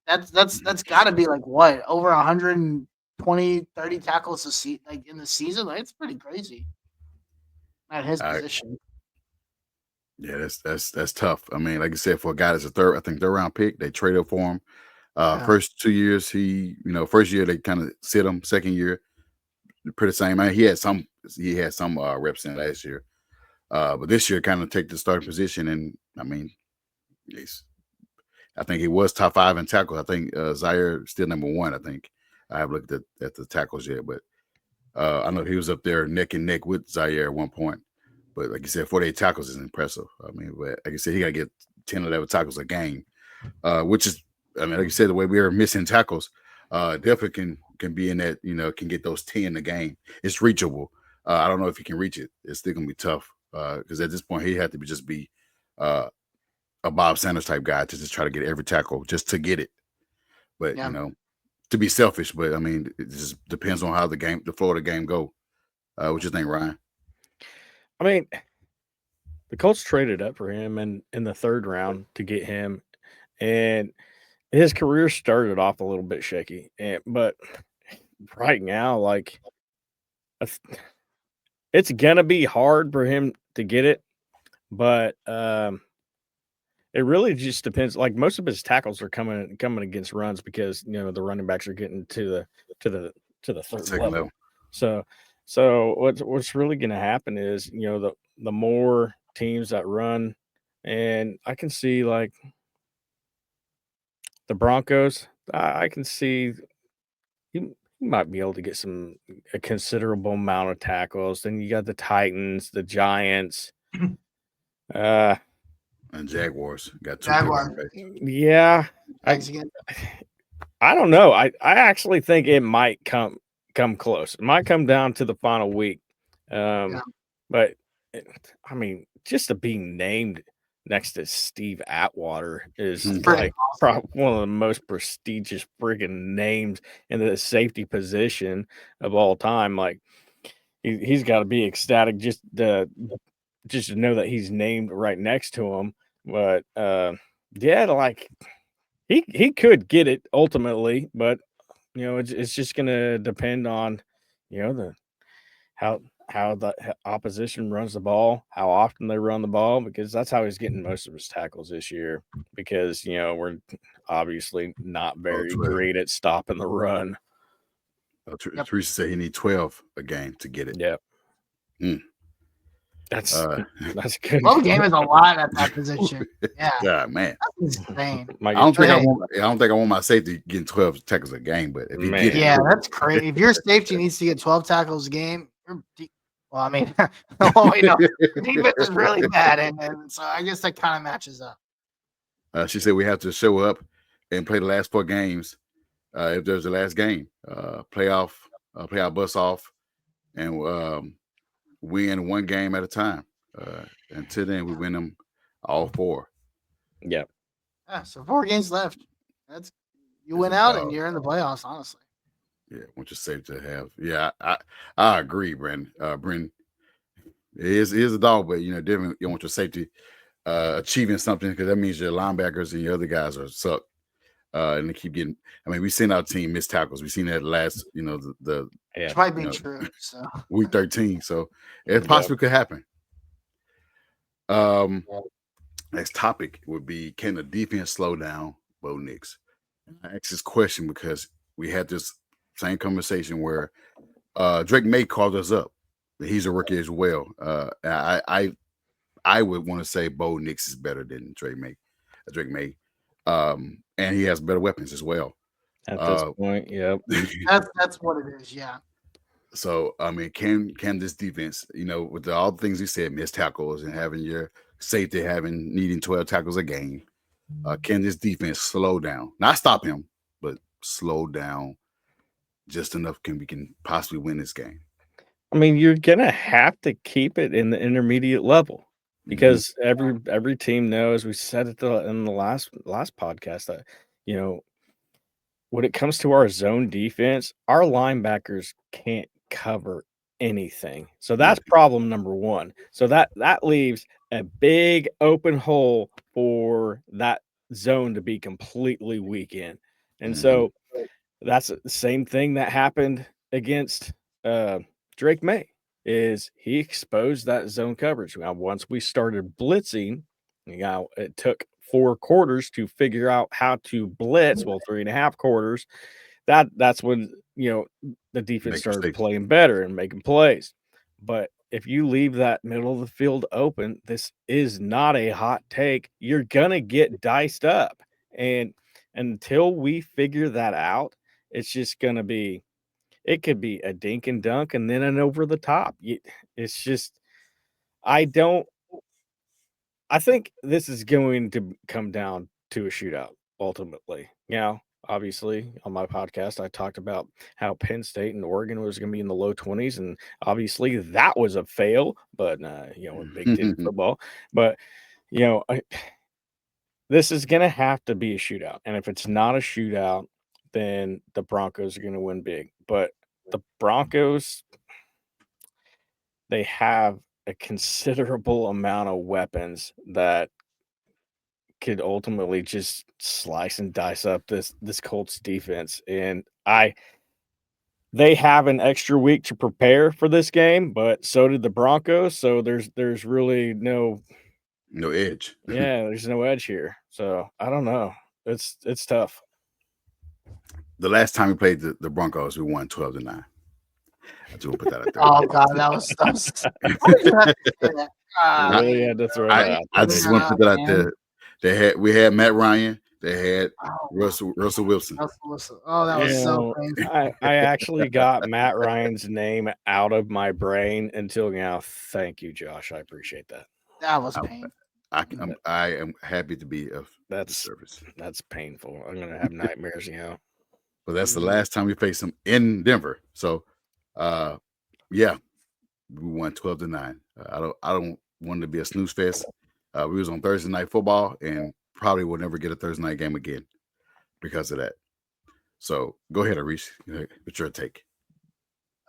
That's got to be like what over 120, 30 tackles like in the season. Like it's pretty crazy at his I, position. yeah, that's tough. I mean, like I said, for a guy that's I think third round pick, they traded for him. Yeah. First 2 years, first year they kind of sit him. Second year, pretty same. I mean, he had some reps in last year, but this year kind of take the starting position. And I mean, I think he was top 5 in tackles. I think Zaire still number 1. I think I haven't looked at the tackles yet, but I know he was up there neck and neck with Zaire at one point. But like you said, 48 tackles is impressive. I mean, but like you said, he got to get 10 or 11 tackles a game, which is, I mean, like you said, the way we are missing tackles, definitely can be in that, can get those 10 a game. It's reachable. I don't know if he can reach it. It's still going to be tough because at this point, he had to be a Bob Sanders type guy to just try to get every tackle just to get it. But, to be selfish, but I mean, it just depends on how the flow of the game go. What you think, Ryan? I mean, the Colts traded up for him in the 3rd round to get him, and his career started off a little bit shaky. But right now, like, it's gonna be hard for him to get it, but it really just depends. Like most of his tackles are coming against runs because the running backs are getting to the 3rd level. So what's really going to happen is the more teams that run, and I can see like the Broncos. I can see he might be able to get a considerable amount of tackles. Then you got the Titans, the Giants, and Jaguars got 2 Jaguar. Yeah, I don't know. I actually think it might come close. It might come down to the final week. But I mean, just to be named next to Steve Atwater is like probably one of the most prestigious freaking names in the safety position of all time. Like he's got to be ecstatic just to know that he's named right next to him. But yeah, like he could get it ultimately, but it's just gonna depend on how the opposition runs the ball, how often they run the ball, because that's how he's getting most of his tackles this year. Because we're obviously not very great at stopping the run. Teresa said he need 12 a game to get it. Yeah. That's good. 12 game is a lot at that position. Yeah. Yeah, man. That's insane. I don't think I want my safety getting 12 tackles a game, but if you get it, that's crazy. If your safety needs to get 12 tackles a game, well, I mean, defense is really bad, and so I guess that kind of matches up. She said we have to show up and play the last 4 games. If there's the last game, play our bus off, and win 1 game at a time. Until then, we win them all 4. Yeah. Yeah. So 4 games left. You win out and you're in the playoffs. Honestly. Yeah, which is safe to have. Yeah, I agree, Brandon. Brandon, it is a dog, but different. You want your safety achieving something because that means your linebackers and your other guys are suck. And they keep getting. I mean, we've seen our team miss tackles. We've seen that last, Which might be true. So week 13. So it possibly could happen. Next topic would be: can the defense slow down Bo Nix? I asked this question because we had this same conversation where Drake May called us up. He's a rookie as well. I would want to say Bo Nix is better than Drake May. And he has better weapons as well. At this point, yeah. That's what it is, yeah. So I mean, can this defense, with all the things you said, missed tackles and having your safety needing 12 tackles a game, can this defense slow down? Not stop him, but slow down just enough we can possibly win this game? I mean, you're gonna have to keep it in the intermediate level. because every team knows. We said it in the last podcast that when it comes to our zone defense, our linebackers can't cover anything. So that's problem number one. So that leaves a big open hole for that zone to be completely weak in. And so that's the same thing that happened against Drake May. Is he exposed that zone coverage? Now, once we started blitzing, it took 4 quarters to figure out how to blitz. Well, 3.5 quarters. That's when the defense started playing better and making plays. But if you leave that middle of the field open, this is not a hot take. You're gonna get diced up, and until we figure that out, it's just gonna be. It could be a dink and dunk, and then an over the top. It's just I don't. I think this is going to come down to a shootout ultimately. Obviously, on my podcast, I talked about how Penn State and Oregon was going to be in the low 20s, and obviously that was a fail. But in Big Ten football, but this is going to have to be a shootout, and if it's not a shootout, then the Broncos are going to win big. But the Broncos, they have a considerable amount of weapons that could ultimately just slice and dice up this Colts defense. And they have an extra week to prepare for this game, but so did the Broncos. So there's really no edge. Yeah, there's no edge here. So I don't know. It's tough. The last time we played the Broncos, we won 12-9. I just want to put that out there. Oh God, that was. I really had to throw that out. I just want to put that out there. We had Matt Ryan. They had Russell Wilson. Oh, that was so painful. I actually got Matt Ryan's name out of my brain until now. Thank you, Josh. I appreciate that. That was painful. I am happy to be of service. That's painful. I'm gonna have nightmares, But that's the last time we faced them in Denver. So, yeah, we won 12-9. I don't want it to be a snooze fest. We was on Thursday Night Football and probably will never get a Thursday night game again because of that. So go ahead, Arish. What's your take?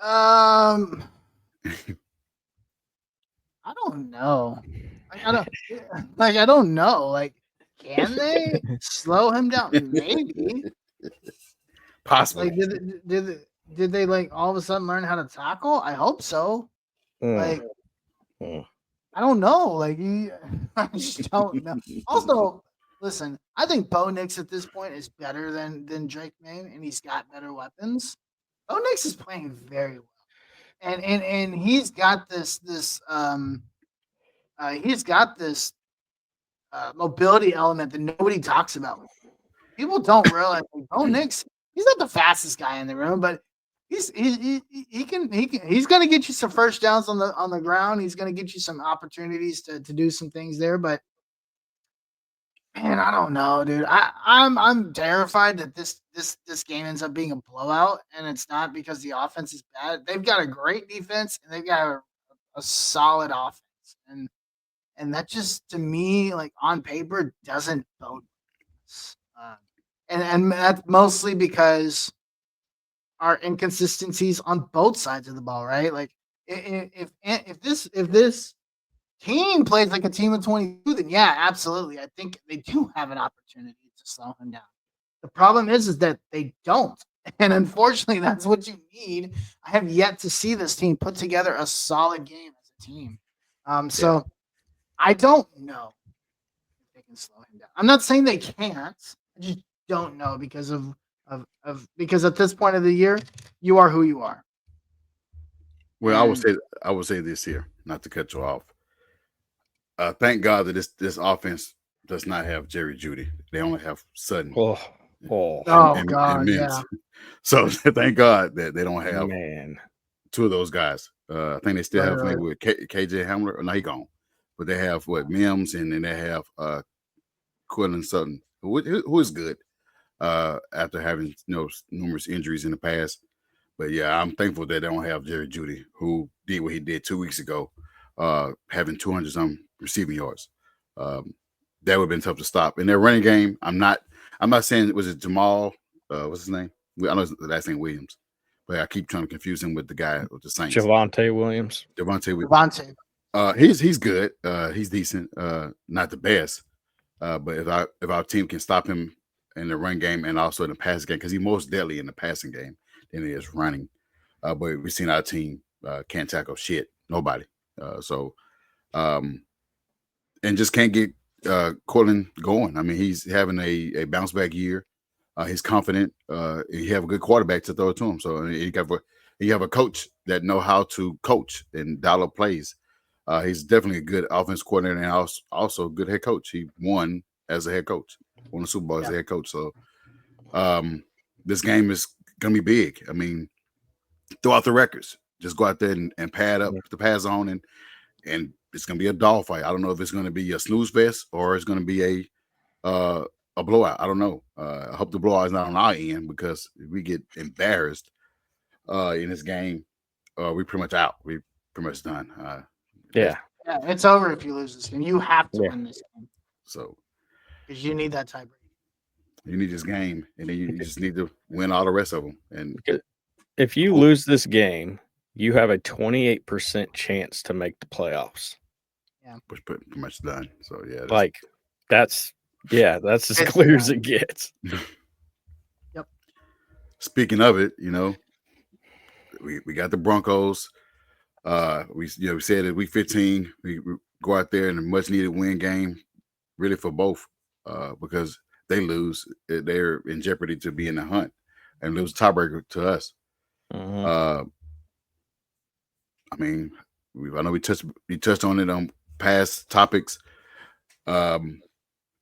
I don't know. I don't know. Like, can they slow him down? Maybe. Possibly. Like, did they like all of a sudden learn how to tackle? I hope so. Like, I don't know. Like, I just don't know. Also, listen, I think Bo Nix at this point is better than Drake May, and he's got better weapons. Bo Nix is playing very well, and he's got this mobility element that nobody talks about. People don't realize Bo Nix. He's not the fastest guy in the room, but he's going to get you some first downs on the ground. He's going to get you some opportunities to do some things there. But man, I don't know, dude. I'm terrified that this game ends up being a blowout, and it's not because the offense is bad. They've got a great defense and they've got a solid offense, and that just, to me, like on paper, doesn't bode. And that's mostly because our inconsistencies on both sides of the ball, right? Like if this team plays like a team of 22, then yeah, absolutely. I think they do have an opportunity to slow him down. The problem is that they don't. And unfortunately, that's what you need. I have yet to see this team put together a solid game as a team. So I don't know if they can slow him down. I'm not saying they can't. I just don't know because because at this point of the year, you are who you are. Well, I would say this here, not to cut you off. Thank God that this offense does not have Jerry Jeudy. They only have Sutton. God, yeah. So thank God that they don't have two of those guys. I think they still have maybe with KJ Hamler. Or no, he gone. But they have Mims, and then they have Quillen Sutton, who is good after having numerous injuries in the past. But yeah, I'm thankful that they don't have Jerry Jeudy, who did what he did 2 weeks ago having 200 some receiving yards. That would have been tough to stop. In their running game, I'm not saying, was it Jamal? What's his name? I know his last name Williams, but I keep trying to confuse him with the guy with the Saints. Javonte Williams. Javonte Williams. He's good. He's decent. Not the best. But if our team can stop him in the run game and also in the passing game, because he's most deadly in the passing game than he is running. But we've seen our team can't tackle shit. Nobody. And just can't get Cortland going. I mean, he's having a bounce back year. He's confident. He have a good quarterback to throw it to him. So you have a coach that know how to coach and dial up plays. He's definitely a good offense coordinator and also a good head coach. He won as a head coach, won the Super Bowl as a head coach. So this game is going to be big. I mean, throw out the records. Just go out there and pad up the pad zone, and it's going to be a dogfight. I don't know if it's going to be a snooze fest or it's going to be a blowout. I don't know. I hope the blowout is not on our end, because if we get embarrassed in this game, we pretty much out. We pretty much done. Yeah, it's over if you lose this game. You have to win this game. So, because you need that tiebreaker. You need this game, and then you just need to win all the rest of them. And if you lose this game, you have a 28% chance to make the playoffs. Yeah, which pretty much done. So that's as clear as it gets. Yep. Speaking of it, we got the Broncos. We said that week 15 we go out there in a much needed win game, really for both, because they lose, they're in jeopardy to be in the hunt and lose tiebreaker to us. Mm-hmm. I mean, I know we touched on it on past topics, and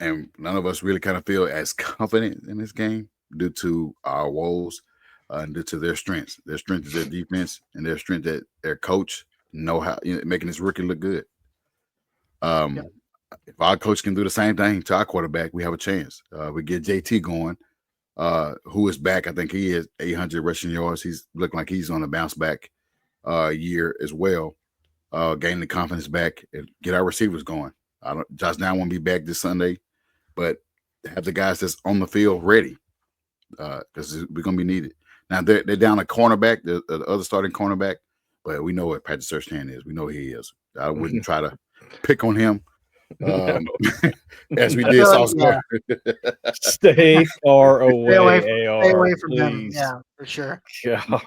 none of us really kind of feel as confident in this game due to our woes and due to their strengths. Their strength is their defense, and their strength that their coach know how, making this rookie look good. If our coach can do the same thing to our quarterback, we have a chance. We get JT going, who is back. I think he is 800 rushing yards. He's looking like he's on a bounce back year as well. Gain the confidence back and get our receivers going. Josh Down won't be back this Sunday, but have the guys that's on the field ready, because we're gonna be needed. Now they're down a cornerback, the other starting cornerback, but we know what Patrick Surtain is. We know he is. I wouldn't try to pick on him, as we did Sauce Gardner. Stay far away. Stay away from him. Yeah, for sure. God.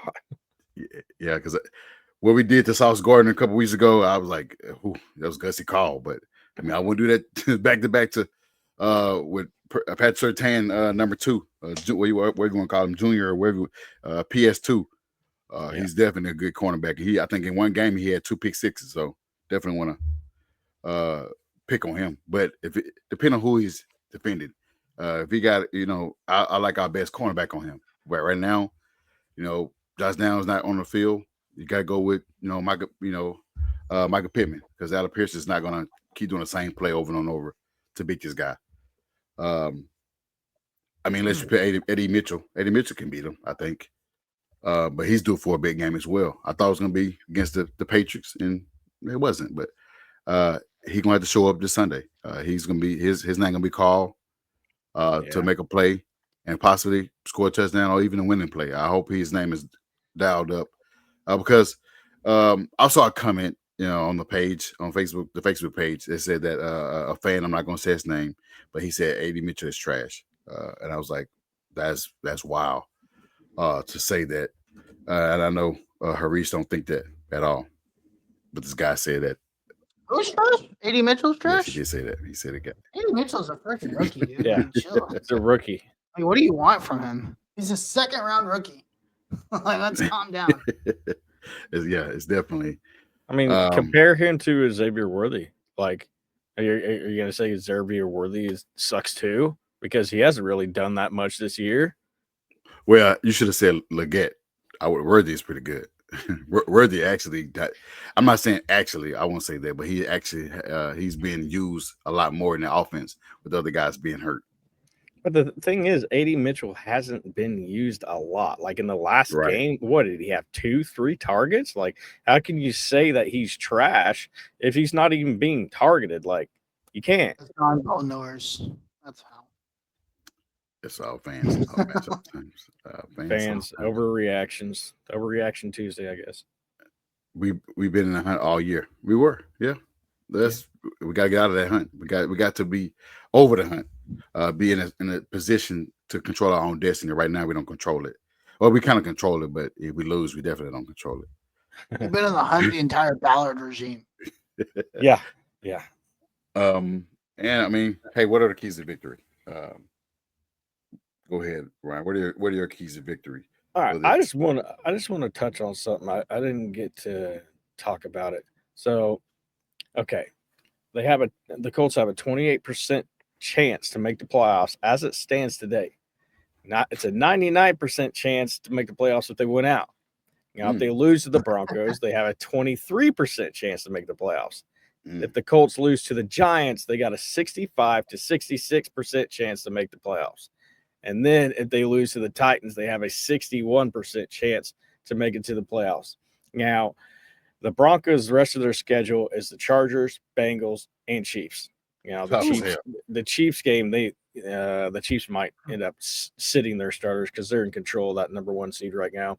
Yeah, because what we did to Sauce Gardner a couple weeks ago, I was like, that was a gutsy call. But I mean, I wouldn't do that back to back to with Pat Surtain, number 2. What you want to call him, junior or whatever, PS2. He's definitely a good cornerback. I think in one game he had 2 pick sixes, so definitely want to pick on him. But depending on who he's defending, if he got, I like our best cornerback on him. But right now, Josh Downs not on the field. You got to go with Michael Pittman, because Allen Pierce is not going to keep doing the same play over and over to beat this guy. I mean, unless you put Eddie Mitchell. Eddie Mitchell can beat him, I think. But he's due for a big game as well. I thought it was going to be against the Patriots, and it wasn't. But he's going to have to show up this Sunday. He's going to be his name going to be called to make a play and possibly score a touchdown or even a winning play. I hope his name is dialed up, because I saw a comment, on the page on Facebook, the Facebook page, that said that a fan, I'm not going to say his name, but he said Eddie Mitchell is trash, and I was like, that's wild to say that, and I know Harish don't think that at all, but this guy said that. Who's trash? Eddie Mitchell's trash? Yes, he did say that. He said it. Eddie Mitchell's a freaking rookie, dude. Yeah, chill. It's a rookie. Like, what do you want from him? He's a second-round rookie. Like, let's calm down. It's definitely. I mean, compare him to Xavier Worthy. Like, are you going to say Xavier Worthy sucks too? Because he hasn't really done that much this year. Well, you should have said Leggett. Worthy is pretty good. Worthy actually, I'm not saying actually, I won't say that, but he actually he's being used a lot more in the offense with other guys being hurt. But the thing is, AD Mitchell hasn't been used a lot. Like in the last Right. game, what did he have? 2-3 targets? Like, how can you say that he's trash if he's not even being targeted? Like, you can't. It's not going nowheres. That's how. It's all fans. All fans sometimes. Fans, sometimes. overreaction Tuesday, I guess. We've been in the hunt all year. We were, yeah. We got to get out of that hunt. We got to be over the hunt. Be in a position to control our own destiny. Right now, we don't control it. Well, we kind of control it, but if we lose, we definitely don't control it. We've been in the hunt the entire Ballard regime. Yeah. And I mean, hey, what are the keys to victory? Go ahead, Ryan. What are your keys to victory? All right. I just want to touch on something. I didn't get to talk about it. So, okay, the Colts have a 28% chance to make the playoffs as it stands today. It's a 99% chance to make the playoffs if they win out. Now, if they lose to the Broncos, they have a 23% chance to make the playoffs. If the Colts lose to the Giants, they got a 65 to 66% chance to make the playoffs. And then if they lose to the Titans, they have a 61% chance to make it to the playoffs. Now, the Broncos, the rest of their schedule is the Chargers, Bengals, and Chiefs. The Chiefs game, the Chiefs might end up sitting their starters because they're in control of that number 1 seed right now.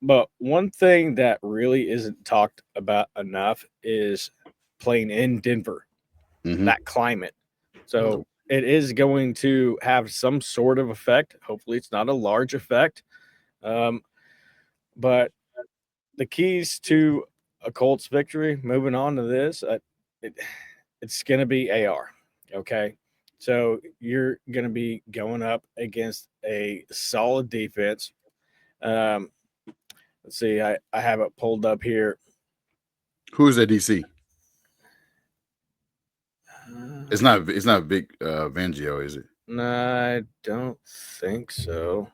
But one thing that really isn't talked about enough is playing in Denver, that climate. So it is going to have some sort of effect. Hopefully it's not a large effect. But the keys to a Colts victory, moving on to this, it's going to be AR. Okay. So you're going to be going up against a solid defense. Let's see. I have it pulled up here. Who's at DC? It's not Vic Fangio, is it? No, I don't think so.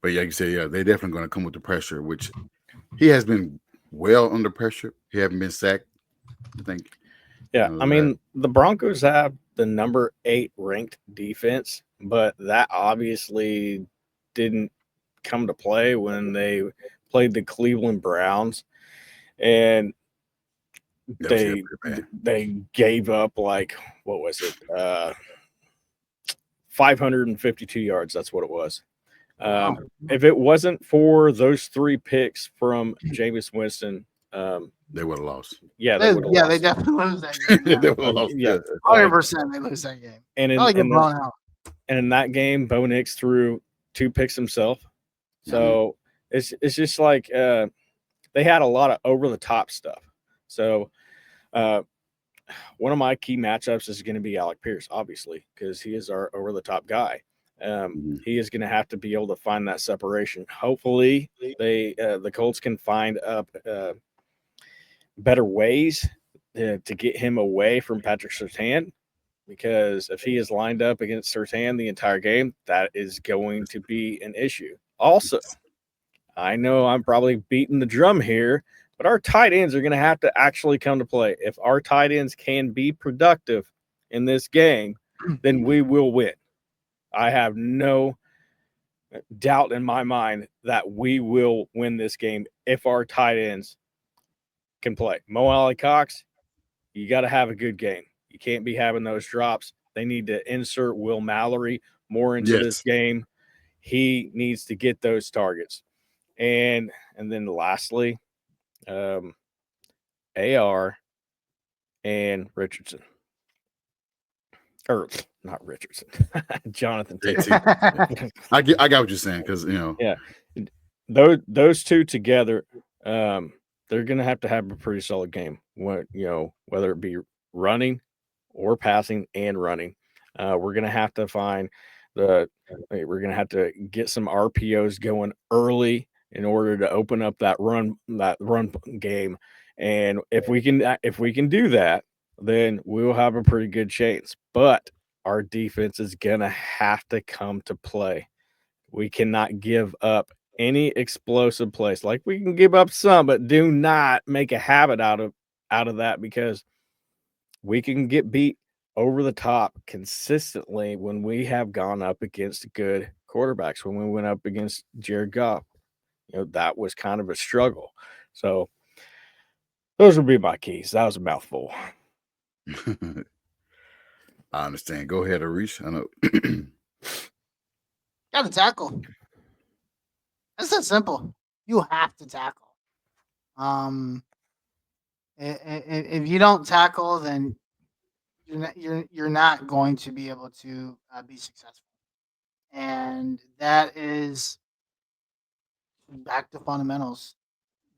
But like you said, yeah, they're definitely going to come with the pressure, which he has been well under pressure. He hasn't been sacked, I think. Yeah, I mean, the Broncos have the number 8 ranked defense, but that obviously didn't come to play when they played the Cleveland Browns, and they gave up like, what was it, 552 yards. That's what it was. If it wasn't for those 3 picks from Jameis Winston, they would have lost. Yeah, they definitely lose that game. They would have lost. Yeah, 100% they lose that game. And in that game, Bo Nix threw 2 picks himself. So it's just like they had a lot of over the top stuff. So one of my key matchups is going to be Alec Pierce, obviously, because he is our over the top guy. He is going to have to be able to find that separation. Hopefully, the Colts can find up better ways to get him away from Patrick Surtain, because if he is lined up against Surtain the entire game, that is going to be an issue. Also, I know I'm probably beating the drum here, but our tight ends are going to have to actually come to play. If our tight ends can be productive in this game, then we will win. I have no doubt in my mind that we will win this game if our tight ends can play. Mo Alley Cox, you got to have a good game. You can't be having those drops. They need to insert Will Mallory more into this game. He needs to get those targets. And then lastly, AR and Richardson. Or not Richardson. Jonathan Taylor. I got what you're saying, because Yeah. Those 2 together, they're gonna have to have a pretty solid game. Whether it be running or passing and running. We're gonna have to we're gonna have to get some RPOs going early in order to open up that run game. And if we can do that, then we'll have a pretty good chance. But our defense is gonna have to come to play. We cannot give up any explosive plays. Like, we can give up some, but do not make a habit out of that, because we can get beat over the top consistently when we have gone up against good quarterbacks. When we went up against Jared Goff, that was kind of a struggle. So those would be my keys. That was a mouthful. I understand. Go ahead, Arish. I know. Got to tackle. It's that simple. You have to tackle. If you don't tackle, then you're not going to be able to be successful, and that is back to fundamentals.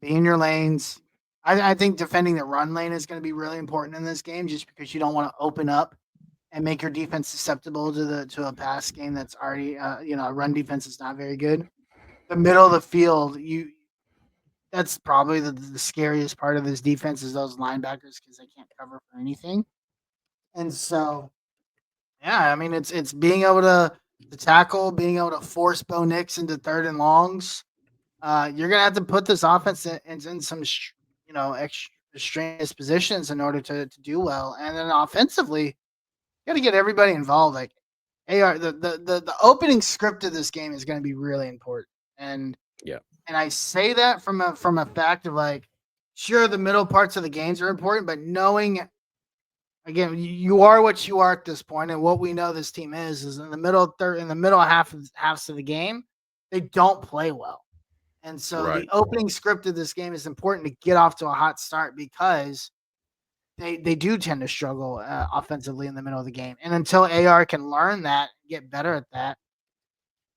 Be in your lanes. I think defending the run lane is going to be really important in this game, just because you don't want to open up and make your defense susceptible to a pass game that's already a run defense is not very good. The middle of the field, that's probably the scariest part of this defense is those linebackers because they can't cover for anything. And so, yeah, I mean it's being able to tackle, being able to force Bo Nix into third and longs. You're gonna have to put this offense in some extraneous positions in order to do well. And then offensively, you got to get everybody involved. Like AR, the opening script of this game is going to be really important. And Yeah. And I say that from a fact of like, sure, the middle parts of the games are important, but knowing, again, you are what you are at this point, and what we know this team is in the middle halves of the game, they don't play well, and so Right. the opening script of this game is important to get off to a hot start because they do tend to struggle offensively in the middle of the game, and until AR can learn that, get better at that.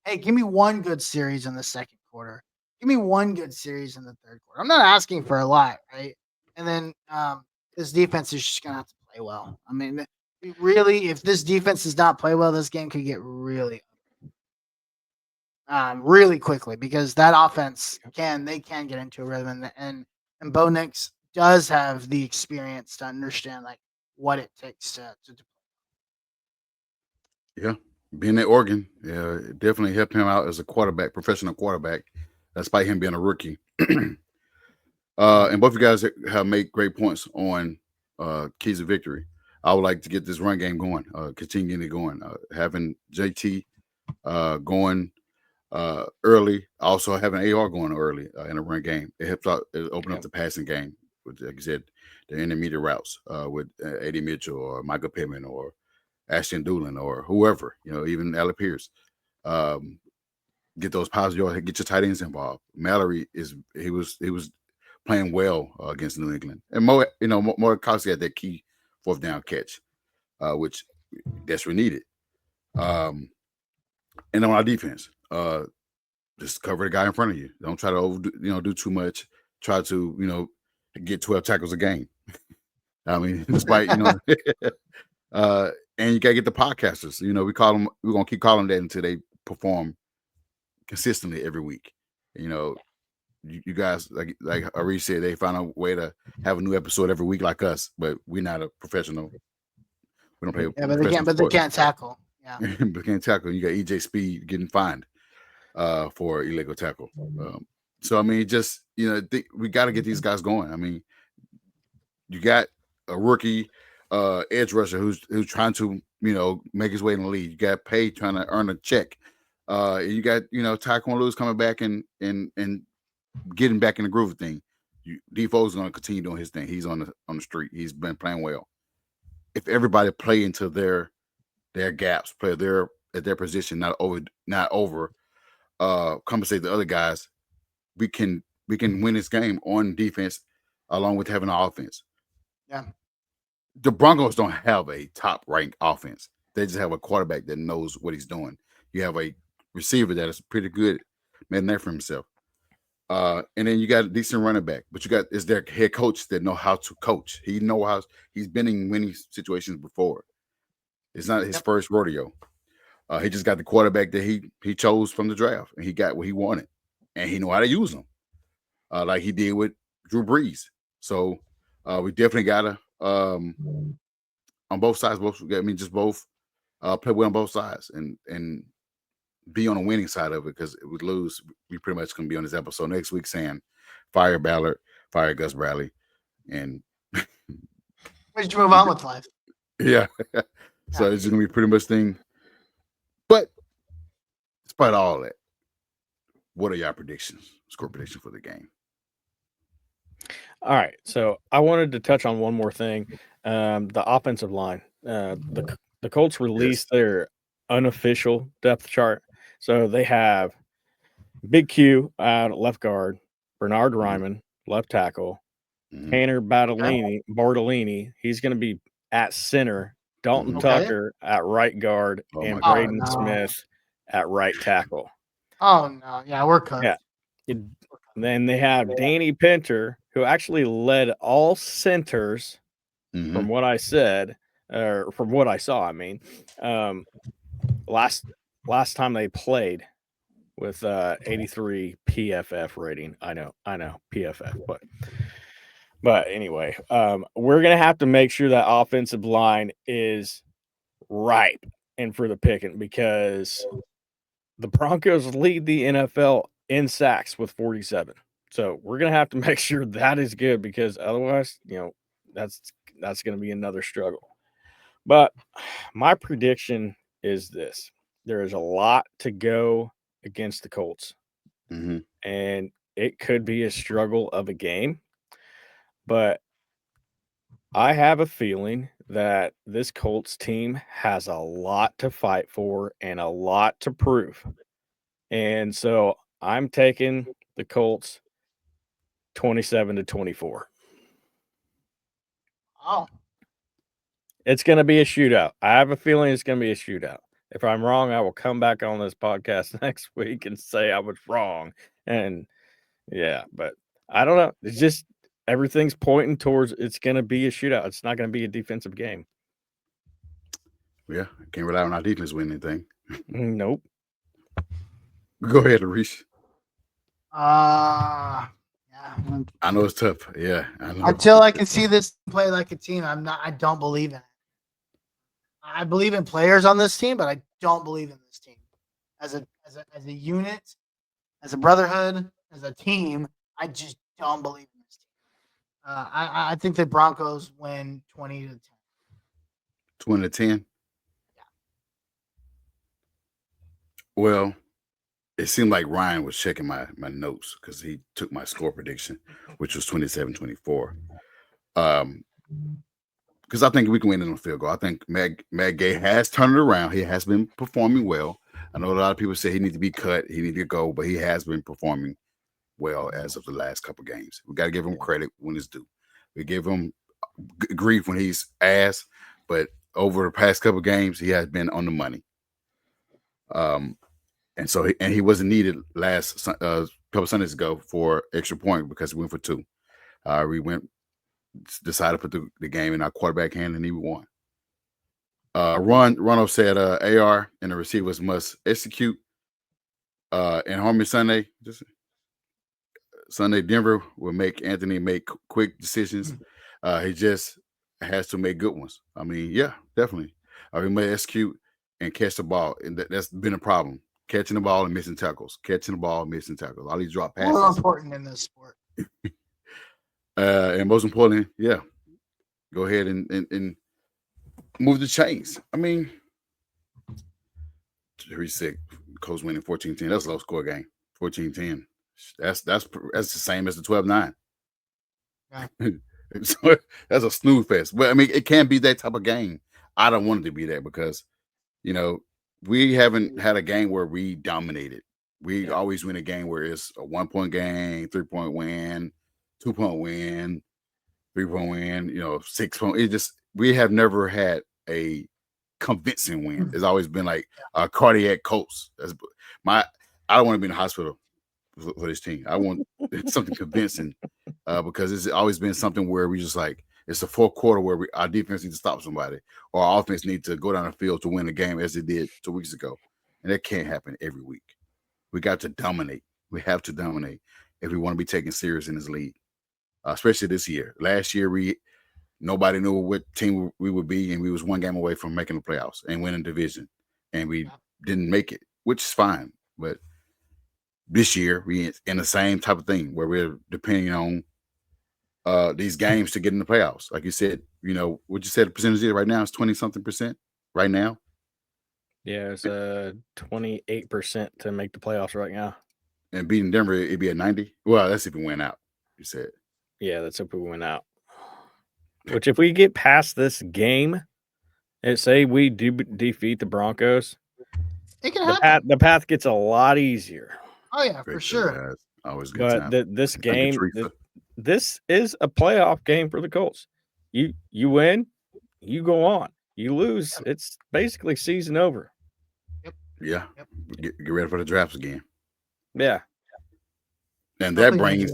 Hey, give me one good series in the second quarter. Give me one good series in the third quarter. I'm not asking for a lot, right? And then this defense is just gonna have to play well. I mean, really, if this defense does not play well, this game could get really quickly because that offense can get into a rhythm, and Bo Nix does have the experience to understand like what it takes to Yeah. Being at Oregon, yeah, it definitely helped him out as a quarterback, professional quarterback, despite him being a rookie. And both of you guys have made great points on keys of victory. I would like to get this run game going, continuing it going, having JT going early, also having AR going early in a run game. It helps out, it open up the passing game with, like I said, the intermediate routes with Eddie Mitchell or Michael Pittman or Ashton Doolin or whoever, even Alec Pierce. Get those positive yards, get your tight ends involved. Mallory he was playing well against New England, and more Kowski had that key fourth down catch, which desperately needed. And on our defense, just cover the guy in front of you. Don't try to do too much. Try to get 12 tackles a game. I mean, despite and you gotta get the podcasters. We're gonna keep calling them that until they perform consistently every week. You guys, like Arish said, they found a way to have a new episode every week like us, but we're not a professional. We don't play. Yeah, but they can't tackle. Yeah, but can't tackle. You got EJ Speed getting fined for illegal tackle. So I mean, just we got to get these guys going. I mean, you got a rookie edge rusher who's trying to make his way in the league. You got Pay trying to earn a check. You got Tyquan Lewis coming back and getting back in the groove of thing. Defoe's going to continue doing his thing. He's on the street. He's been playing well. If everybody play into their gaps, play at their position, not over compensate the other guys, we can win this game on defense along with having an offense. Yeah. The Broncos don't have a top ranked offense. They just have a quarterback that knows what he's doing. You have a receiver that is pretty good, made that for himself. And then you got a decent running back, but is their head coach that know how to coach. He's been in winning situations before. It's not his first rodeo. He just got the quarterback that he chose from the draft, and he got what he wanted, and he know how to use them, like he did with Drew Brees. So we definitely gotta on both sides. Just both play well on both sides, and be on the winning side of it, because if we lose, we pretty much gonna be on this episode next week saying fire Ballard, fire Gus Bradley, and We should move on with life. Yeah. So it's gonna be pretty much thing. But despite all that, what are y'all predictions? Score prediction for the game. All right, so I wanted to touch on one more thing, the offensive line. The Colts released their unofficial depth chart, so they have Big Q out at left guard, Bernard Ryman left tackle, Tanner Bartolini. He's going to be at center. Dalton Tucker at right guard, and Braden Smith at right tackle. Oh no, yeah, we're cut. Yeah. Then they have Danny Pinter, who actually led all centers, from what I said, or from what I saw. I mean, last time they played with 83 PFF rating. I know PFF, but anyway, we're gonna have to make sure that offensive line is ripe and for the picking, because the Broncos lead the NFL in sacks with 47. So we're gonna have to make sure that is good, because otherwise, that's gonna be another struggle. But my prediction is this: there is a lot to go against the Colts, and it could be a struggle of a game. But I have a feeling that this Colts team has a lot to fight for and a lot to prove. And so I'm taking the Colts 27-24. Oh, It's going to be a shootout. I have a feeling it's going to be a shootout. If I'm wrong, I will come back on this podcast next week and say I was wrong. And yeah, but I don't know. It's just everything's pointing towards it's going to be a shootout. It's not going to be a defensive game. Yeah, can't rely on our defense to win anything. Nope. Go ahead, Arish. yeah. I know it's tough. Yeah, I know. Until I can see this play like a team, I don't believe in it. I believe in players on this team, but I don't believe in this team as a unit, as a brotherhood, as a team. I just don't believe in this team. I think the Broncos win 20-10. 20-10. Well, it seemed like Ryan was checking my notes because he took my score prediction, which was 27-24. Because I think we can win in a field goal. I think Matt Gay has turned it around. He has been performing well. I know a lot of people say he needs to be cut, he needs to go, but he has been performing well as of the last couple games. We got to give him credit when it's due. We give him grief when he's ass, but over the past couple games, he has been on the money. And so he wasn't needed last couple Sundays ago for extra point because he went for 2. We decided to put the game in our quarterback hand, and he won. Ronald said AR and the receivers must execute. And Harmony Sunday, Denver will make Anthony make quick decisions. He just has to make good ones. I mean, yeah, definitely. He may execute and catch the ball, and that's been a problem. Catching the ball and missing tackles. Catching the ball, missing tackles. All these drop passes. More important in this sport. And most importantly, yeah, go ahead and move the chains. I mean, 36, Colts winning 14-10. That's a low score game. 14-10. That's the same as the 12-9. Yeah. So that's a snooze fest. But I mean, it can't be that type of game. I don't want it to be that because, we haven't had a game where we dominated. We always win a game where it's a 1-point game, 3-point win, 2-point win, 3-point win, 6-point. We have never had a convincing win. It's always been like a cardiac Colts. I don't want to be in the hospital for this team. I want something convincing because it's always been something where we just like, it's the fourth quarter where our defense needs to stop somebody or our offense needs to go down the field to win the game as it did 2 weeks ago. And that can't happen every week. We got to dominate. We have to dominate if we want to be taken serious in this league, especially this year. Last year, nobody knew what team we would be, and we was 1 game away from making the playoffs and winning division, and we didn't make it, which is fine. But this year, we in the same type of thing where we're depending on these games to get in the playoffs. Like you said, what you said the percentage is right now is 20-something% right now. Yeah, it's 28% to make the playoffs right now. And beating Denver, it'd be at 90. Well, that's if we win out, you said. Yeah, that's if we win out. Which, if we get past this game, and say we do defeat the Broncos, It can happen. the path gets a lot easier. Oh yeah, for sure. Guys. Always good But time. this Thank you, game, Teresa. this is a playoff game for the Colts. You win, you go on. You lose, it's basically season over. Yeah. Yep. Get ready for the drafts again. Yeah. And that brings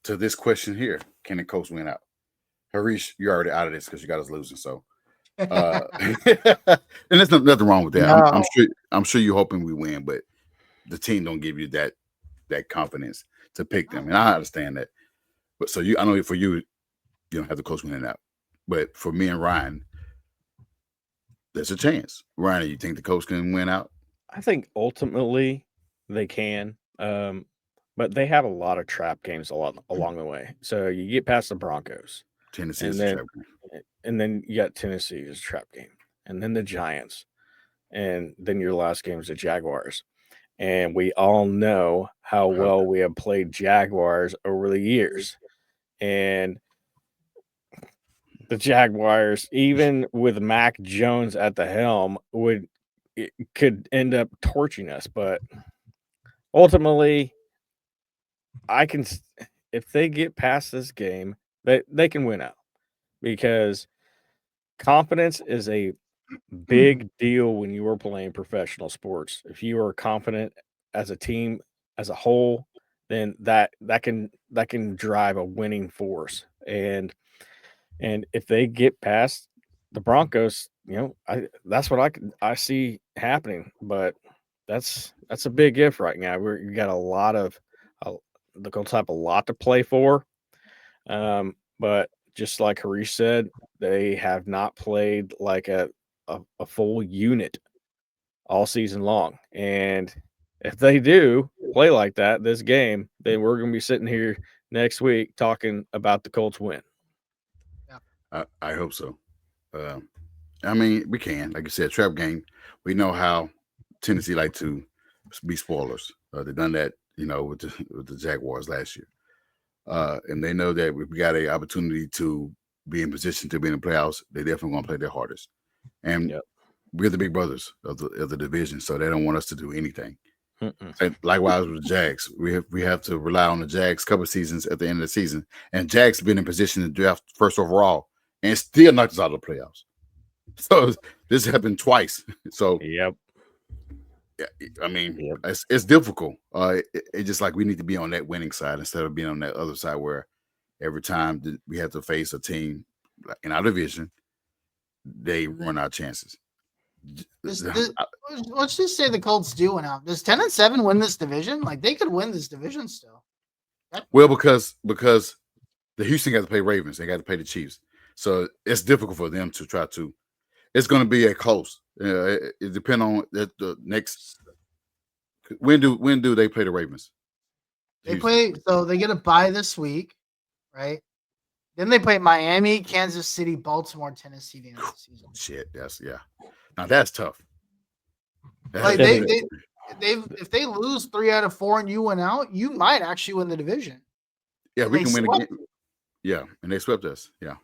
to this question here. Can the Colts win out? Harish, you're already out of this because you got us losing. So and there's nothing wrong with that. No. I'm sure you're hoping we win, but the team don't give you that confidence to pick them. And I understand that. But so I know for you don't have the Colts winning out. But for me and Ryan, there's a chance. Ryan, you think the Colts can win out? I think ultimately they can. But they have a lot of trap games along the way. So you get past the Broncos. Tennessee and is then, a trap game. And then you got Tennessee as a trap game. And then the Giants. And then your last game is the Jaguars. And we all know how well we have played Jaguars over the years. And the Jaguars, even with Mac Jones at the helm, could end up torching us. But ultimately, if they get past this game, they can win out, because confidence is a big deal when you are playing professional sports. If you are confident as a team as a whole, then that can drive a winning force. And if they get past the Broncos, that's what I see happening. But that's a big if right now. You got a lot of the Colts have a lot to play for. But just like Harish said, they have not played like a full unit all season long. And if they do play like that this game, then we're going to be sitting here next week talking about the Colts win. I hope so. I mean, we can. Like you said, trap game. We know how Tennessee like to be spoilers. They've done that, with the Jaguars last year. And they know that we've got an opportunity to be in position to be in the playoffs. They definitely want to play their hardest. And we're the big brothers of the division, so they don't want us to do anything. And likewise with the Jags, we have to rely on the Jags couple seasons at the end of the season. And Jags been in position to draft first overall and still knocked us out of the playoffs. So this happened twice. So I mean, it's difficult. It's just like we need to be on that winning side instead of being on that other side where every time that we have to face a team in our division, they run our chances. Let's just say the Colts do win out. Does 10-7 win this division? Like, they could win this division still. Well, because the Houston got to play Ravens, they got to play the Chiefs, so it's difficult for them to try to. It's going to be a close. It depends on the next. When do they play the Ravens? They play, so they get a bye this week, right? Then they play Miami, Kansas City, Baltimore, Tennessee the end of the season. Shit, now that's tough. Like if they lose 3 out of 4 and you win out, you might actually win the division. Yeah, we can win again. Yeah, and they swept us. Yeah,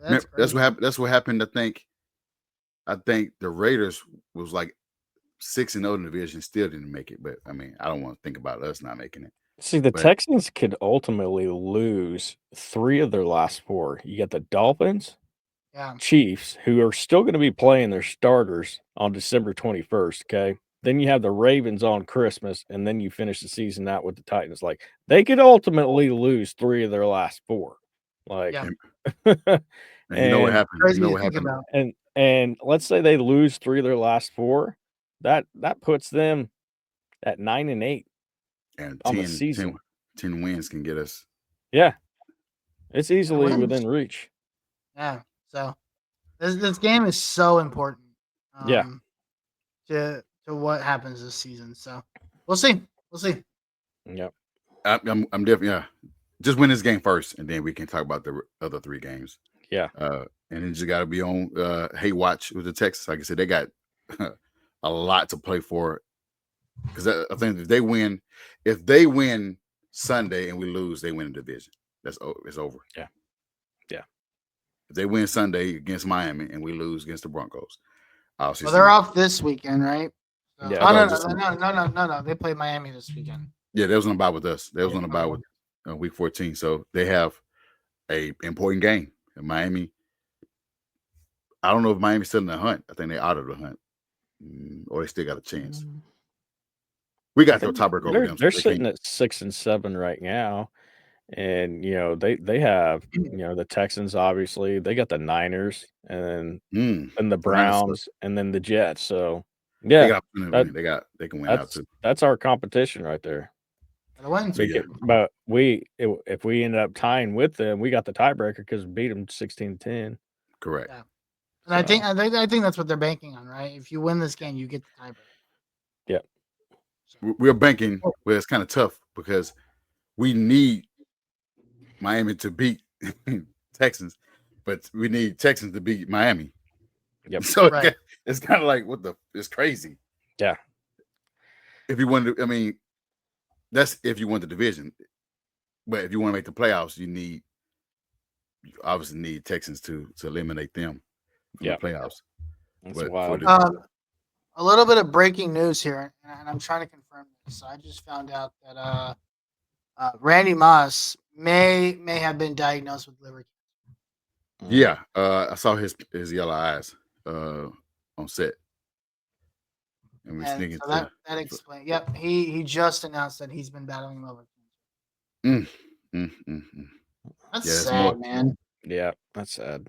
that's what happened. That's what happened. I think the Raiders was like 6-0 in the division, still didn't make it. But I mean, I don't want to think about us not making it. See, the Texans could ultimately lose 3 of their last 4. You got the Dolphins, Chiefs, who are still going to be playing their starters on December 21st. Okay. Then you have the Ravens on Christmas, and then you finish the season out with the Titans. Like, they could ultimately lose 3 of their last 4. Like, and you know what happened? You know what happened? And let's say they lose 3 of their last 4. That puts them at 9-8. And on the season. 10 wins can get us. Yeah. It's easily within reach. Yeah. So this game is so important. To what happens this season. So we'll see. Yep. I'm definitely just win this game first, and then we can talk about the other 3 games. Yeah. And then you just got to be on hate watch with the Texans. Like I said, they got a lot to play for. Because I think if they win Sunday and we lose, they win the division. It's over. Yeah. If they win Sunday against Miami and we lose against the Broncos, Well, they're off this weekend, right? So, Yeah. No. They play Miami this weekend. Yeah, they was on a bye with us. They was on a bye with week 14. So they have a important game in Miami. I don't know if Miami's still in the hunt. I think they're out of the hunt, or they still got a chance. We got their tiebreaker over them. They're sitting at 6 and 7 right now, and they have the Texans. Obviously, they got the Niners and the Browns and then the Jets. So yeah, they can win out too. That's our competition right there. But if we ended up tying with them, we got the tiebreaker because we beat them 16-10. Correct. Yeah. And I think that's what they're banking on, right? If you win this game, you get the tiebreaker. Yeah. We're banking, but it's kind of tough because we need Miami to beat Texans, but we need Texans to beat Miami. Yep. So it's kind of like it's crazy. Yeah. If you want to, I mean, that's if you want the division, but if you want to make the playoffs, you obviously need Texans to eliminate them from the playoffs. That's wild. A little bit of breaking news here, and I'm trying to confirm this. So I just found out that Randy Moss may have been diagnosed with liver cancer. Yeah, I saw his yellow eyes on set, and so that explains. Yep, he just announced that he's been battling liver cancer. That's sad, man. Yeah, that's sad.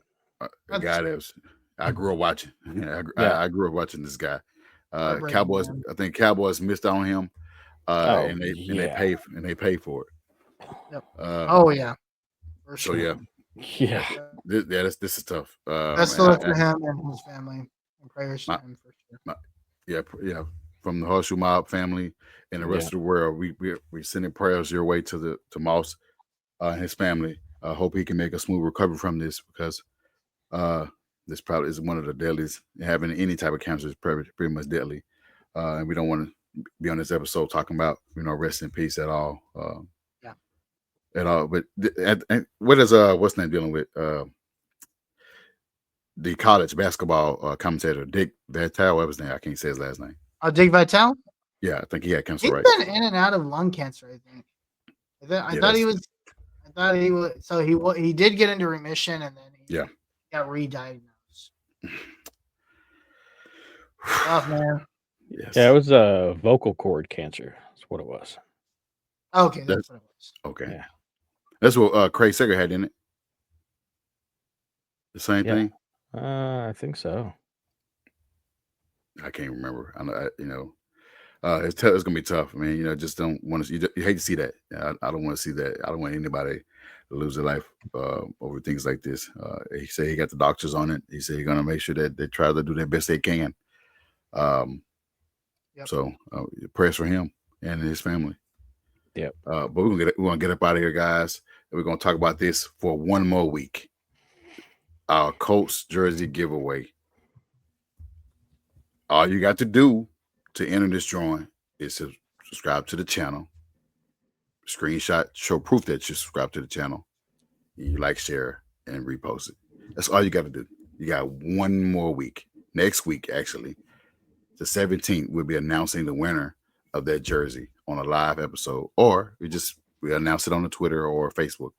A guy I grew up watching. I grew up watching this guy. Cowboys. Man. I think Cowboys missed on him, and they paid for it. Yep. Oh yeah. For sure. So yeah. This is tough. Best of luck to him and his family, and prayers to him for sure. Yeah. From the Horseshoe Mob family and the rest of the world, we sending prayers your way to Moss and his family. I hope he can make a smooth recovery from this because this probably is one of the deadliest. Having any type of cancer is pretty much deadly, and we don't want to be on this episode talking about rest in peace at all. At all. But what is what's name dealing with the college basketball commentator Dick Vitale? What was his name? I can't say his last name. Dick Vitale. Yeah, I think he had cancer. He's been in and out of lung cancer. I think. I thought he was. So he did get into remission, and then he got re-diagnosed. Oh man. Yes. Yeah, it was vocal cord cancer. That's what it was. Okay, that's what it was. Okay. Yeah. That's what Craig Sager had, didn't it? The same thing? I think so. I can't remember. I know, it's gonna be tough. I mean, just don't want to. You hate to see that. I don't want to see that. I don't want anybody to lose their life over things like this. He said he got the doctors on it. He said he's gonna make sure that they try to do their best they can. So prayers for him and his family. Yep. But we're gonna get up out of here, guys. And we're gonna talk about this for one more week. Our Colts jersey giveaway. All you got to do to enter this drawing is to subscribe to the channel. Screenshot, show proof that you subscribe to the channel. You like, share, and repost it. That's all you got to do. You got one more week. Next week, actually, the 17th, we'll be announcing the winner of that jersey on a live episode, or we announce it on the Twitter or Facebook.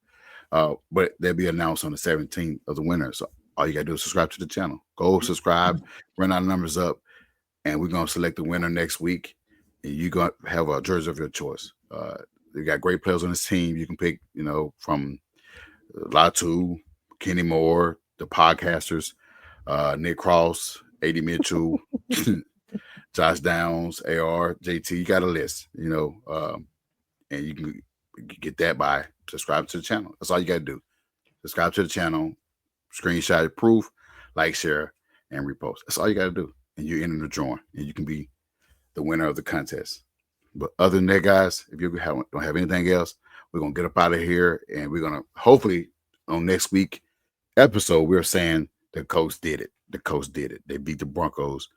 But they'll be announced on the 17th of the winner. So all you got to do is subscribe to the channel. Go subscribe, run our numbers up, and we're going to select the winner next week. And you're going to have a jersey of your choice. You got great players on this team. You can pick, from Latu, Kenny Moore, the podcasters, Nick Cross, A.D. Mitchell, Josh Downs, AR, JT. You got a list, and you can get that by subscribing to the channel. That's all you got to do. Subscribe to the channel, screenshot proof, like, share, and repost. That's all you got to do. And you enter the drawing, and you can be the winner of the contest. But other than that, guys, if you don't have anything else, We're gonna get up out of here, and we're gonna hopefully on next week episode we're saying the Colts did it. The Colts did it. They beat the Broncos,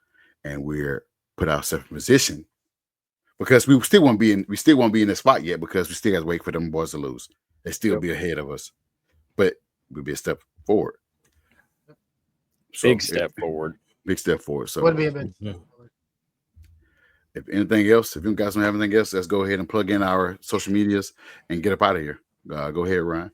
and we're put ourselves in position because we still won't be in this spot yet because we still got to wait for them boys to lose. They still be ahead of us, but we'll be a step forward. So Big step forward. Big step forward. So Would be a big step forward. if anything else, if you guys don't have anything else, let's go ahead and plug in our social medias and get up out of here. Go ahead, Ryan.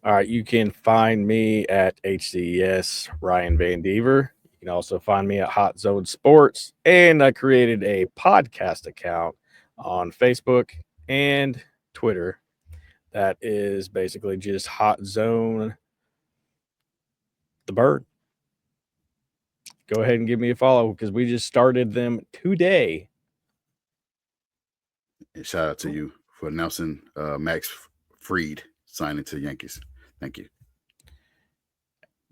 All right, you can find me at HCES Ryan Van Dever. You can also find me at Hot Zone Sports, and I created a podcast account on Facebook and Twitter that is basically just Hot Zone the Bird. Go ahead and give me a follow because we just started them today. And shout out to you for announcing Max Fried signing to the Yankees. Thank you.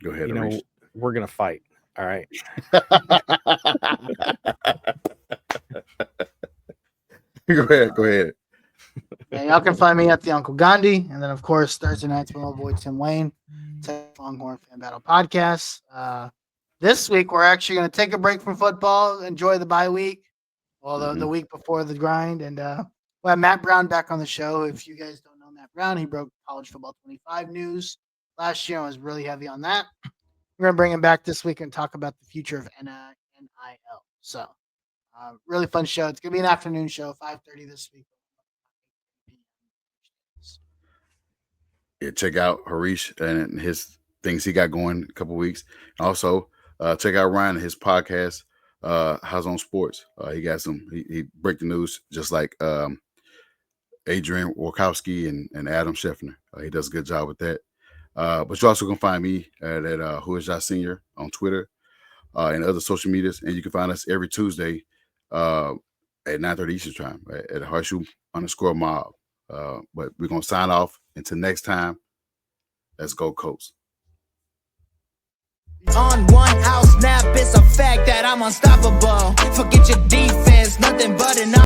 Go ahead. You know, we're going to fight. All right. Go ahead. Yeah, y'all can find me at the Uncle Gandhi. And then, of course, Thursday nights with my boy Tim Wayne, Longhorn Fan Battle Podcast. This week, we're actually going to take a break from football, enjoy the bye week, the week before the grind. And we'll have Matt Brown back on the show. If you guys don't know Matt Brown, he broke College Football 25 news last year. I was really heavy on that. We're going to bring him back this week and talk about the future of NIL. So, really fun show. It's going to be an afternoon show, 5:30 this week. Yeah, check out Harish and his things he got going a couple weeks. Also, check out Ryan and his podcast, House on Sports. He got he break the news just like Adrian Wojkowski and Adam Scheffner. He does a good job with that. But you also can find me at Who Is Y'all Senior on Twitter and other social medias. And you can find us every Tuesday at 9:30 Eastern time at Horseshoe_mob. But we're going to sign off. Until next time, let's go Colts. On one out snap, it's a fact that I'm unstoppable. Forget your defense, nothing but an